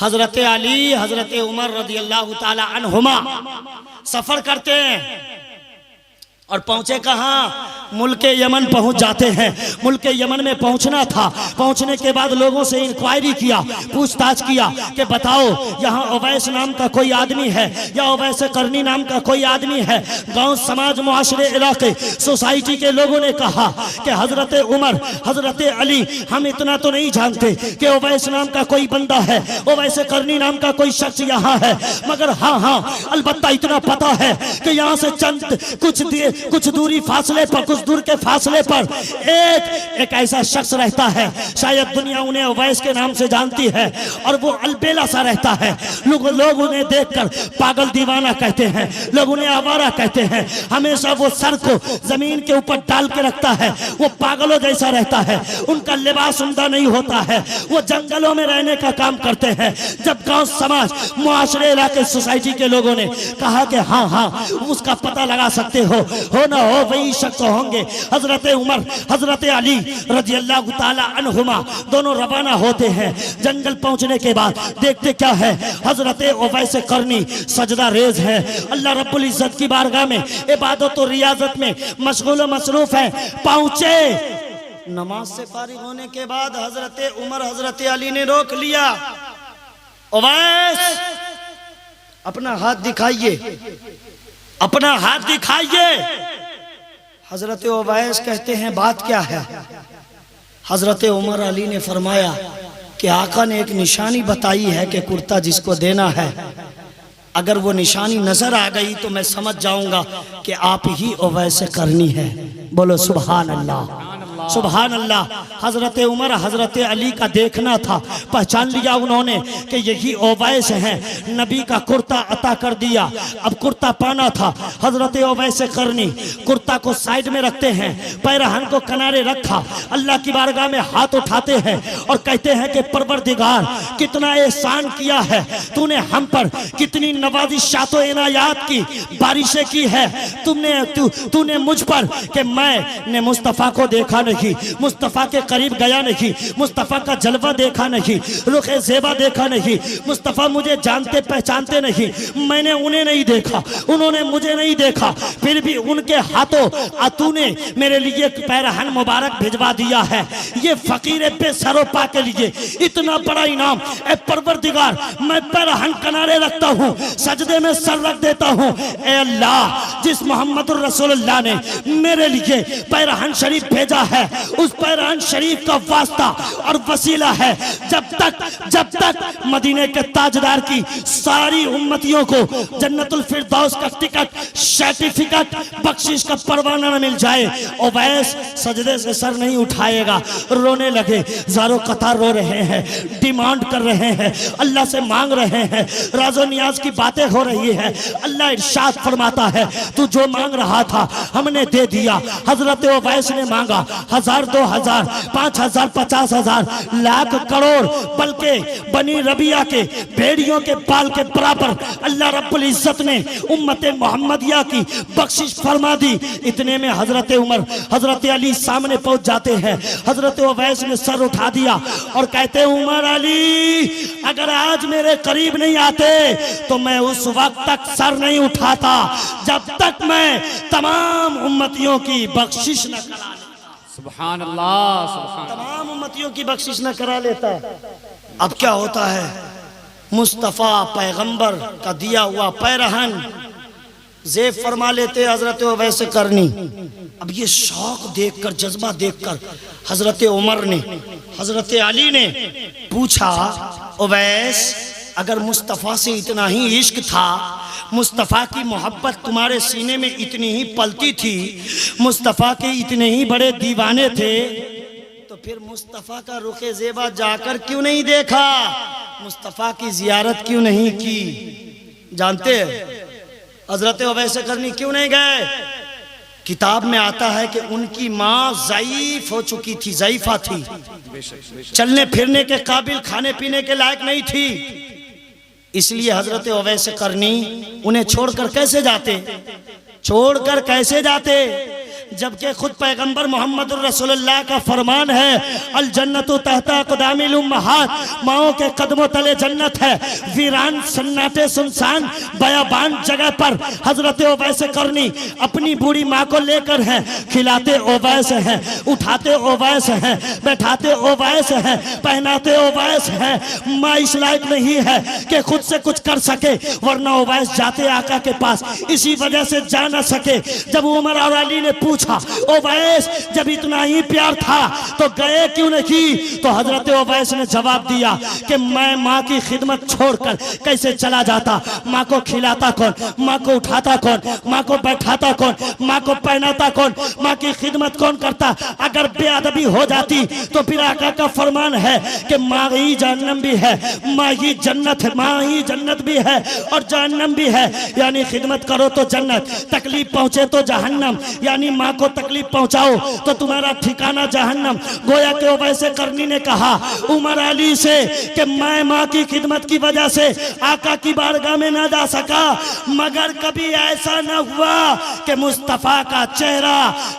हजरत अली, हजरत उमर रज़ी अल्लाह ताला अन्हुमा सफर करते हैं और पहुंचे कहाँ? मुल्क यमन पहुंच जाते हैं। मुल्क यमन में पहुंचना था। पहुंचने के बाद लोगों से इंक्वायरी किया, पूछताछ किया कि बताओ यहाँ ओवैस नाम का कोई आदमी है या ओवैस करनी नाम का कोई आदमी है? गांव समाज मुआशरे इलाके सोसाइटी के लोगों ने कहा कि हजरत उमर, हजरत अली, हम इतना तो नहीं जानते कि ओवैस नाम का कोई बंदा है, ओवैस करनी नाम का कोई शख्स यहाँ है, मगर हाँ हाँ अलबत्ता इतना पता है कि यहाँ से चंद कुछ दूरी फासले पर, कुछ दूर के फासले पर एक ऐसा शख्स रहता है, शायद दुनिया उन्हें ओवैस के नाम से जानती है, और वो अलबेला सा रहता है। लोग उन्हें देखकर पागल दीवाना कहते हैं, लोग उन्हें आवारा कहते हैं। हमेशा वो सर को जमीन के ऊपर डाल के रखता है, वो पागलों जैसा रहता है, उनका लिबास उम्दा नहीं होता है, वो जंगलों में रहने का काम करते हैं। जब गांव समाज मुआशरे इलाके सोसाइटी के लोगों ने कहा कि हाँ हाँ उसका पता लगा सकते हो ना हो वही शख्स होंगे होंगे। हजरत उमर हजरत अली रजी अल्लाह ताला अन्हुमा दोनों रवाना होते हैं। जंगल पहुंचने के बाद देखते क्या है, हजरत उवैस करनी सजदा रेज है, अल्लाह रब्बुल इज्जत की बारगाह में इबादत और रियाजत में मशगूल व मसरूफ है। पहुंचे, नमाज से फारिग होने के बाद हजरत उमर हजरत अली ने रोक लिया। उवैस अपना हाथ दिखाइए, अपना हाथ दिखाइए। हजरत उवैस कहते हैं बात क्या है? हजरत उमर अली ने फरमाया कि आका ने एक निशानी बताई है कि कुर्ता जिसको देना है, अगर वो निशानी नजर आ गई तो मैं समझ जाऊंगा कि आप ही उवैस करनी है। बोलो सुभान अल्लाह, सुभान अल्लाह। हजरत उमर हजरत अली का देखना था, पहचान लिया उन्होंने कि यही उवैस हैं। नबी का कुर्ता अता कर दिया, अब कुर्ता पाना था। हजरत उवैस करनी कुर्ता को साइड में रखते हैं, पैरहन को किनारे रखा, अल्लाह की बारगाह में हाथ उठाते हैं और कहते हैं कि परवरदिगार कितना एहसान किया है तूने हम पर, कितनी नवाजिशात व इनायात की बारिशें की है तूने मुझ पर कि मैंने मुस्तफ़ा को देखा नहीं, मुस्तफ़ा के करीब गया नहीं, मुस्तफ़ा का जलवा देखा नहीं, रुखे ज़ेबा देखा नहीं, मुस्तफ़ा मुझे जानते पहचानते नहीं, मैंने उन्हें नहीं देखा, उन्होंने मुझे नहीं देखा, फिर भी उनके हाथों तूने मेरे लिए पैरहन मुबारक भिजवा दिया है। ये फकीर पे सरोपा के लिए इतना बड़ा इनाम, ए परवरदिगार मैं पैरहन किनारे रखता हूँ, सजदे में सर रख देता हूँ। ए अल्लाह, जिस मोहम्मद रसूलुल्लाह ने मेरे लिए पैरहन शरीफ भेजा है, उस पैरहन शरीफ का वास्ता और वसीला है, जब तक मदीने के ताजदार की सारी उम्मतियों को जन्नतुल फिरदौस का टिकट सर्टिफिकेट बख्शिश का परवाना न मिल जाए, उवैस सजदे से सर नहीं उठाएगा। रोने लगे, ज़ारो कतार रो रहे हैं, डिमांड कर रहे हैं, अल्लाह से मांग रहे हैं, राजो नियाज की बातें हो रही है। अल्लाह इरशाद फरमाता है तू जो मांग रहा था हमने दे दिया। हजरत उवैस ने मांगा 1000, 2000, 5000, 50,000, लाख, करोड़, बल्कि बनी रबिया के भेड़ियों के बाल के बराबर अल्लाह रब्बुल इज्जत ने उम्मत मोहम्मदिया की बख्शिश फरमा दी। इतने में हजरत उमर हजरत अली सामने पहुंच जाते हैं। हजरत उवैस ने सर उठा दिया और कहते हैं उमर अली, अगर आज मेरे करीब नहीं आते तो मैं उस वक्त तक सर नहीं उठाता जब तक मैं तमाम उम्मतियों की बख्शिश न करा लेता। सुभान अल्लाह, सुभान तमाम उम्मतियों की बख्शिश न करा लेता। अब क्या होता है, मुस्तफ़ा पैगंबर का दिया हुआ पैरहन ज़ेब फरमा लेते हजरत उवैस करनी। अब ये शौक देखकर, जज्बा देखकर हजरत उमर ने हजरत अली ने पूछा, उवैस अगर मुस्तफ़ा से इतना ही इश्क था, मुस्तफ़ा की मोहब्बत तुम्हारे सीने में इतनी ही पलती थी, मुस्तफ़ा के इतने ही बड़े दीवाने थे, तो फिर मुस्तफ़ा का रुखे ज़ेबा जाकर क्यों नहीं देखा, मुस्तफ़ा की जियारत क्यों नहीं की? जानते हैं हजरत उवैस करनी क्यों नहीं गए? किताब में आता है कि उनकी माँ ज़ईफ हो चुकी थी, ज़ईफा थी, चलने फिरने के काबिल, खाने पीने के लायक नहीं थी। इसलिए हजरत उवैस करनी उन्हें छोड़कर कैसे जाते, छोड़कर कैसे जाते, जबकि खुद पैगंबर मोहम्मद रसूलुल्लाह का फरमान है, अल जन्नतु तहता क़दामिल उम्महात, माओं के कदमों तले जन्नत है। वीरान सन्नाटे सुनसान बयाबान जगह पर हजरत उवैस करनी अपनी बूढ़ी माँ को लेकर हैं, खिलाते उवैस हैं, उठाते उवैस हैं, बैठाते उवैस हैं, पहनाते उवैस हैं। माँ इस लायक नहीं है कि खुद से कुछ कर सके, वरना उवैस जाते आका के पास इसी वजह से जा न सके। जब उमर और अली ने पूछा, उवैस जब इतना ही प्यार था तो गए क्यों नहीं, तो हजरत उवैस ने जवाब दिया कि मैं माँ की खिदमत छोड़कर कैसे चला जाता, माँ को खिलाता कौन, माँ को उठाता कौन, माँ को बैठाता कौन, माँ को पहनाता कौन, माँ की खिदमत कौन करता। अगर बेअदबी हो जाती तो फिर आका का फरमान है कि माँ ही जहन्नम भी है, माँ ही जन्नत है, माँ ही जन्नत भी है और जहन्नम भी है। यानी खिदमत करो तो जन्नत, तकलीफ पहुंचे तो जहन्नम, यानी माँ को तकलीफ पहुंचाओ तो तुम्हारा ठिकाना जहन्नम। गोया के वैसे करनी ने कहा उमर अली से कि मैं माँ की खिदमत की वजह से आका की बारगाह में ना जा सका, मगर कभी ऐसा न हुआ कि मुस्तफा का चेहरा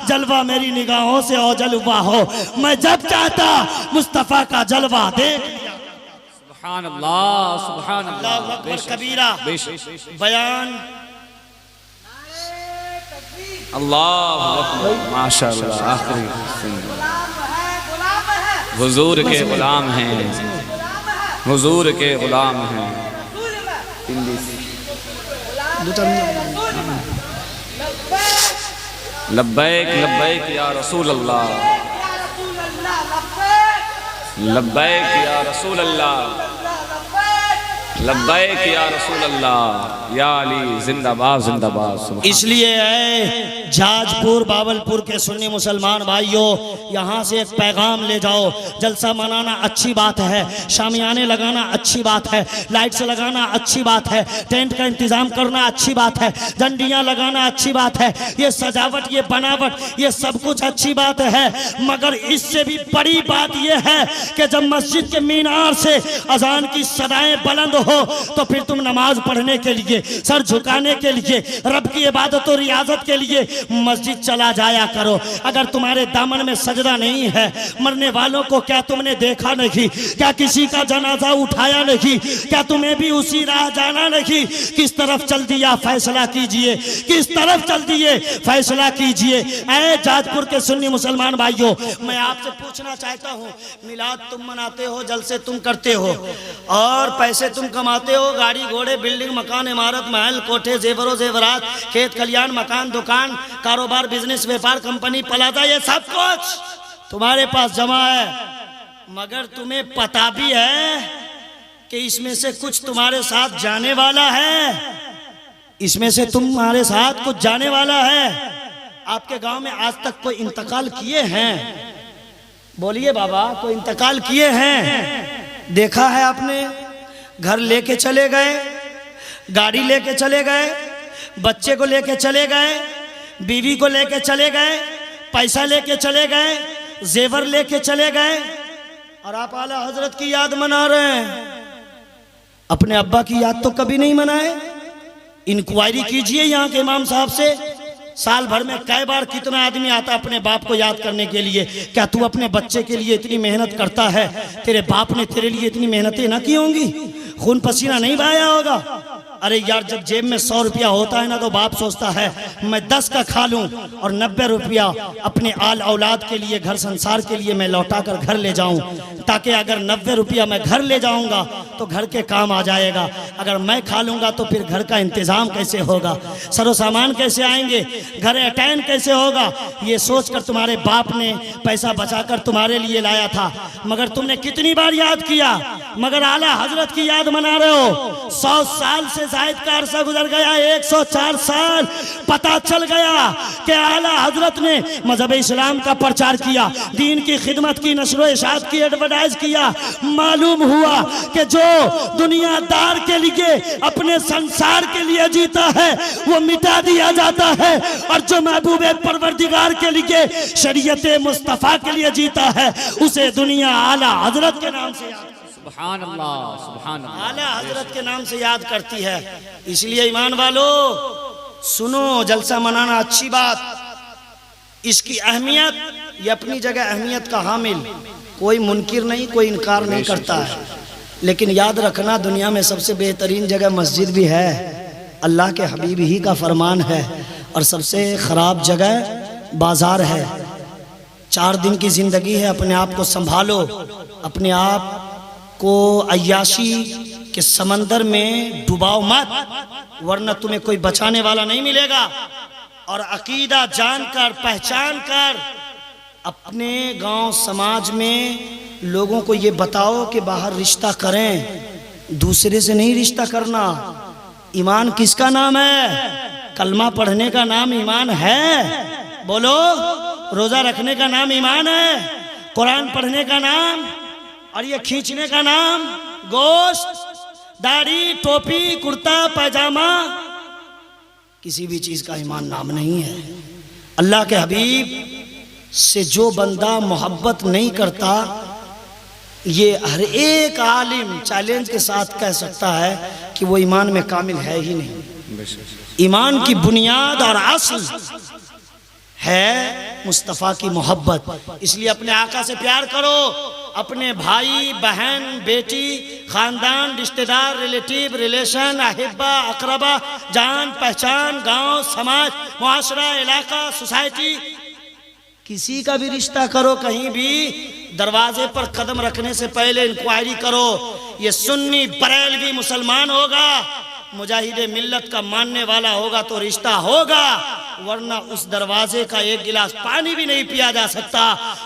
जलवा मेरी निगाहों से ओझल हुआ हो। मैं जब चाहता मुस्तफा का जलवा देख लिया। सुभान अल्लाह, सुभान अल्लाह अल्लाह। अकबर कबीरा। बयान अल्लाह अकबर, माशाअल्लाह। आखिरी गुलाम है हुजूर के गुलाम हैं, हुजूर के गुलाम हैं। लब्बैक लब्बैक या रसूल अल्लाह, लब्बैक या रसूल अल्लाह, लब्बैक या रसूल अल्लाह, या अली जिंदाबाद जिंदाबाद। इसलिए है जाजपुर बावलपुर के सुन्नी मुसलमान भाइयों, यहाँ से एक पैगाम ले जाओ। जलसा मनाना अच्छी बात है, शामियाने लगाना अच्छी बात है, लाइट्स लगाना अच्छी बात है, टेंट का इंतजाम करना अच्छी बात है, झंडियाँ लगाना अच्छी बात है, ये सजावट ये बनावट ये सब कुछ अच्छी बात है। मगर इससे भी बड़ी बात ये है कि जब मस्जिद के मीनार से अजान की सदाएं बुलंद हो तो फिर तुम नमाज पढ़ने के लिए, सर झुकाने के लिए, रब की इबादत और रियाजत के लिए मस्जिद चला जाया करो। अगर तुम्हारे दामन में सजदा नहीं है, मरने वालों को क्या तुमने देखा नहीं? क्या किसी का जनाजा उठाया नहीं? क्या तुम्हें भी उसी राह जाना नहीं? किस तरफ चल दिया फैसला कीजिए, किस तरफ चल दिए फैसला कीजिए। ऐ जाजपुर के सुन्नी मुसलमान भाइयों, मैं आपसे पूछना चाहता हूँ, मिलाद तुम मनाते हो, जलसे तुम करते हो और पैसे तुम कमाते हो, गाड़ी घोड़े बिल्डिंग मकान इमारत महल कोठे जेवरो जेवरात खेत खलियान मकान दुकान कारोबार बिजनेस व्यापार कंपनी प्लाजा ये सब कुछ तुम्हारे पास जमा है। मगर तुम्हें पता भी है कि इसमें से कुछ तुम्हारे साथ जाने वाला है, इसमें से तुम्हारे साथ कुछ जाने वाला है। आपके गांव में आज तक कोई इंतकाल किए हैं? बोलिए बाबा, कोई इंतकाल किए हैं? देखा है आपने? घर लेके चले गए, गाड़ी लेके चले गए, बच्चे को लेके चले गए, बीवी को लेके चले गए, पैसा लेके चले गए, जेवर लेके चले गए और आप आला हजरत की याद मना रहे हैं। अपने अब्बा की याद तो कभी नहीं मनाए। इंक्वायरी कीजिए यहाँ के इमाम साहब से, साल भर में कई बार कितना आदमी आता है अपने बाप को याद करने के लिए। क्या तू अपने बच्चे के लिए इतनी मेहनत करता है? तेरे बाप ने तेरे लिए इतनी मेहनतें ना की होंगी, खून पसीना नहीं बहाया होगा? अरे यार, जब जेब में 100 रुपया होता है ना तो बाप सोचता है मैं 10 का खा लूं और 90 रुपया अपने आल औलाद के लिए, घर संसार के लिए मैं लौटा कर घर ले जाऊं, ताकि अगर 90 रुपया मैं घर ले जाऊंगा तो घर के काम आ जाएगा। अगर मैं खा लूंगा तो फिर घर का इंतजाम कैसे होगा, सरो सामान कैसे आएंगे, घर अटैन कैसे होगा? ये सोचकर तुम्हारे बाप ने पैसा बचाकर तुम्हारे लिए लाया था। मगर तुमने कितनी बार याद किया, मगर आला हजरत की याद मना रहे हो। 100 साल से जायद का अरसा गुजर गया, 104 साल। पता चल गया कि आला हजरत ने मजहब इस्लाम का प्रचार किया, दीन की खिदमत की, नशर इशात की, एडवर्टाइज किया। मालूम हुआ कि जो दुनियादार के लिए, अपने संसार के लिए जीता है वो मिटा दिया जाता है, और जो महबूब परवरदिगार के लिए, शरीयत मुस्तफा के लिए जीता है उसे दुनिया आला हजरत के नाम से याद, सुभान अल्लाह, सुभान अल्लाह, आला हजरत के नाम से याद करती है। इसलिए ईमान वालों सुनो, जलसा मनाना अच्छी बात, इसकी अहमियत ये अपनी जगह अहमियत का हामिल, कोई मुनकिर नहीं, कोई इनकार नहीं करता है। लेकिन याद रखना, दुनिया में सबसे बेहतरीन जगह मस्जिद भी है, अल्लाह के हबीब ही का फरमान है, और सबसे ख़राब जगह बाजार है। 4 दिन की ज़िंदगी है, अपने आप को संभालो, अपने आप को अय्याशी के समंदर में डुबाओ मत, वरना तुम्हें कोई बचाने वाला नहीं मिलेगा। और अकीदा जानकर, पहचान कर अपने गांव समाज में लोगों को ये बताओ कि बाहर रिश्ता करें, दूसरे से नहीं रिश्ता करना। ईमान किसका नाम है? कलमा पढ़ने का नाम ईमान है? बोलो। रोजा रखने का नाम ईमान है? कुरान पढ़ने का नाम, और ये खींचने का नाम गोश्त, दाढ़ी, टोपी, कुर्ता पैजामा, किसी भी चीज का ईमान नाम नहीं है। अल्लाह के हबीब से जो बंदा मोहब्बत नहीं करता, ये हर एक आलिम चैलेंज के साथ कह सकता है कि वो ईमान में कामिल है ही नहीं। ईमान की बुनियाद और असल है मुस्तफ़ा की मोहब्बत। इसलिए अपने आका से प्यार करो, अपने भाई बहन बेटी खानदान रिश्तेदार रिलेटिव रिलेशन अहिब्बा अकरबा जान पहचान गांव समाज मुआशरा इलाका सोसाइटी किसी का भी रिश्ता करो, कहीं भी दरवाजे पर कदम रखने से पहले इंक्वायरी करो, ये सुन्नी बरेलवी मुसलमान होगा, मुजाहिदे मिल्लत का मानने वाला होगा तो रिश्ता होगा, वरना उस दरवाजे का एक गिलास पानी भी नहीं पिया जा सकता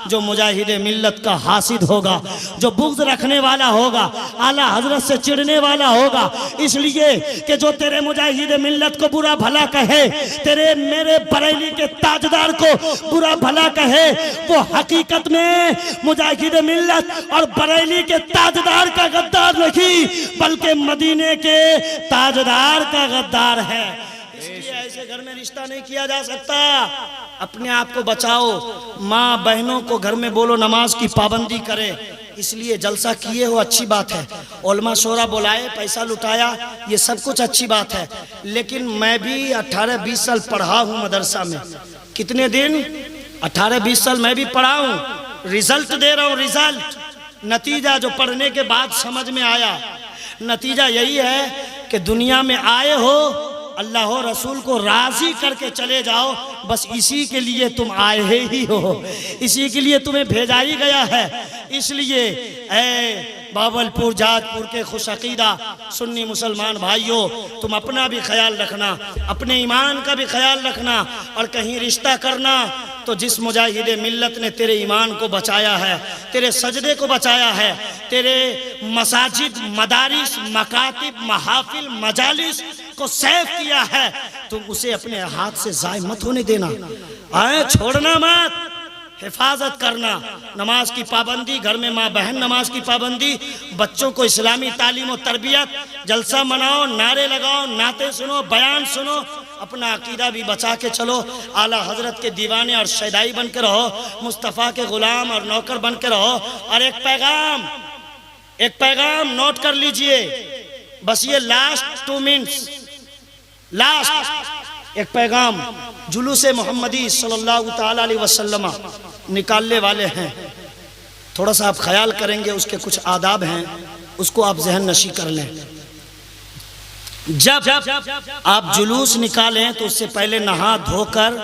जो मुजाहिदे मिल्लत का हासिद होगा, जो बुग़्ज़ रखने वाला होगा, आला हजरत से चिढ़ने वाला होगा। इसलिए कि जो तेरे मुजाहिदे मिल्लत को बुरा भला कहे, तेरे मेरे बरेली के ताजदार को बुरा भला कहे, वो हकीकत में मुजाहिदे मिल्लत और बरेली के ताजदार का गद्दार नहीं, बल्कि मदीने के ताजदार का गद्दार है। इसलिए ऐसे घर में रिश्ता नहीं किया जा सकता। अपने आप को बचाओ, माँ बहनों को घर में बोलो नमाज की पाबंदी करे। इसलिए जलसा किए हो अच्छी बात है, उलमा शोरा बुलाए, पैसा लुटाया, ये सब कुछ अच्छी बात है, लेकिन मैं भी 18-20 साल पढ़ा हूँ मदरसा में। कितने दिन? 18-20 साल मैं भी पढ़ा हूँ। रिजल्ट दे रहा हूँ, रिजल्ट नतीजा जो पढ़ने के बाद समझ में आया, नतीजा यही है कि दुनिया में आए हो अल्लाह हो रसूल को राजी करके चले जाओ, बस इसी के लिए तुम आए ही हो, इसी के लिए तुम्हें भेजा ही गया है। इसलिए ऐ बावलपुर जाजपुर के खुश अकीदा सुन्नी मुसलमान भाइयों, तुम अपना भी ख्याल रखना, अपने ईमान का भी ख्याल रखना, और कहीं रिश्ता करना तो जिस मुजाहिदे मिल्लत ने तेरे ईमान को बचाया है, तेरे सजदे को बचाया है, तेरे मसाजिद मदारिस मकातिब महाफिल मजालिस को सेफ किया है, तुम उसे अपने हाथ से ज़ाय मत होने देना, आए छोड़ना मत, हिफाजत करना। नमाज की पाबंदी, घर में माँ बहन नमाज की पाबंदी, बच्चों को इस्लामी तालीम और तरबियत, जलसा मनाओ, नारे लगाओ, नाते सुनो, बयान सुनो, अपना अकीदा भी बचा के चलो, आला हजरत के दीवाने और शैदाई बन के रहो, मुस्तफ़ा के गुलाम और नौकर बन के रहो। और एक पैगाम नोट कर लीजिए, बस ये लास्ट 2 मिनट्स, लास्ट एक पैगाम जुलूस मोहम्मदी सल्लल्लाहु ताला अलैहि वसल्लम निकालने वाले हैं, थोड़ा सा आप ख्याल करेंगे, उसके कुछ आदाब हैं, उसको आप जहन नशी कर लें। जब आप जुलूस निकालें तो उससे पहले नहा धोकर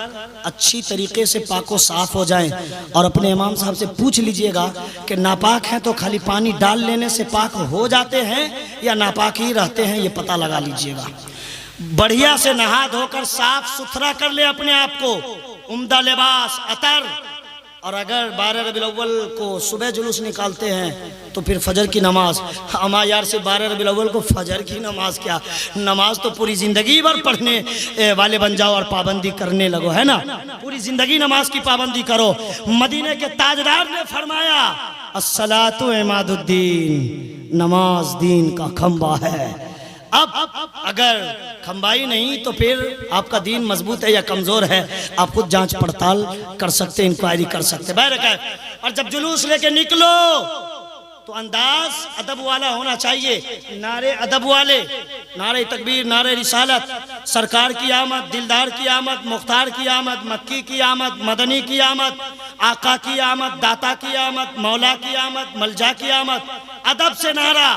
अच्छी तरीके से पाको साफ हो जाएं, और अपने इमाम साहब से पूछ लीजिएगा कि नापाक हैं तो खाली पानी डाल लेने से पाक हो जाते हैं या नापाक ही रहते हैं, ये पता लगा लीजिएगा। बढ़िया से नहा धोकर साफ सुथरा कर ले अपने आप को, उम्दा लिबास अतर, और अगर 12 रबीउल अव्वल को सुबह जुलूस निकालते हैं तो फिर फजर की नमाज, अमा यार से 12 रबीउल अव्वल को फजर की नमाज क्या, नमाज तो पूरी जिंदगी भर पढ़ने वाले बन जाओ और पाबंदी करने लगो, है ना, पूरी जिंदगी नमाज की पाबंदी करो। मदीने के ताजदार ने फरमाया अस्सलातु इमादुद्दीन, नमाज दीन का खंबा है। अब अगर खंबाई नहीं तो फिर आपका दीन मजबूत है या कमजोर है, आप खुद जांच पड़ताल कर सकते, इंक्वायरी कर सकते। बहरकैफ, और जब जुलूस लेके निकलो तो अंदाज अदब वाला होना चाहिए, नारे अदब वाले, नारे तकबीर, नारे रिसालत, सरकार की आमद, दिलदार की आमद, मुख्तार की आमद, मक्की की आमद, मदनी की आमद, आका की आमद, दाता की आमद, मौला की आमद, मलजा की आमद, अदब से नारा,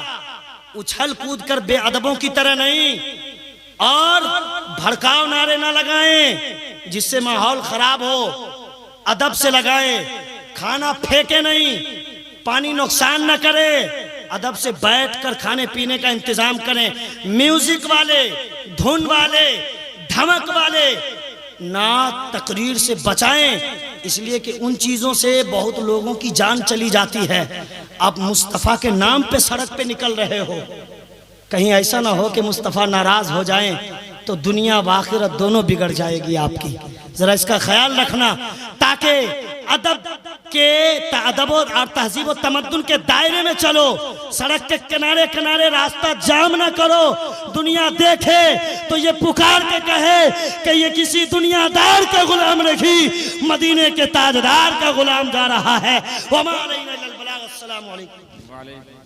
उछल कूद कर बेअदबों की तरह नहीं, और भड़काव नारे ना लगाएं जिससे माहौल खराब हो, अदब से लगाएं, खाना फेंके नहीं, पानी नुकसान न करे, अदब से बैठकर खाने पीने का इंतजाम करें। म्यूजिक वाले, धुन वाले, धमक वाले नात तकरीर से बचाएं, इसलिए कि उन चीज़ों से बहुत लोगों की जान चली जाती है। आप मुस्तफ़ा के नाम पे सड़क पे निकल रहे हो, कहीं ऐसा ना हो कि मुस्तफ़ा नाराज़ हो जाएं तो दुनिया व आखिरत दोनों बिगड़ जाएगी आपकी। ज़रा इसका ख्याल रखना, ताकि अदब के अदब और तहजीब और तमद्दुन के दायरे में चलो। सड़क के किनारे किनारे रास्ता जाम ना करो। दुनिया देखे तो ये पुकार के कहे कि ये किसी दुनियादार का गुलाम नहीं, मदीने के ताजदार का गुलाम जा रहा है। अस्सलाम वालेकुम।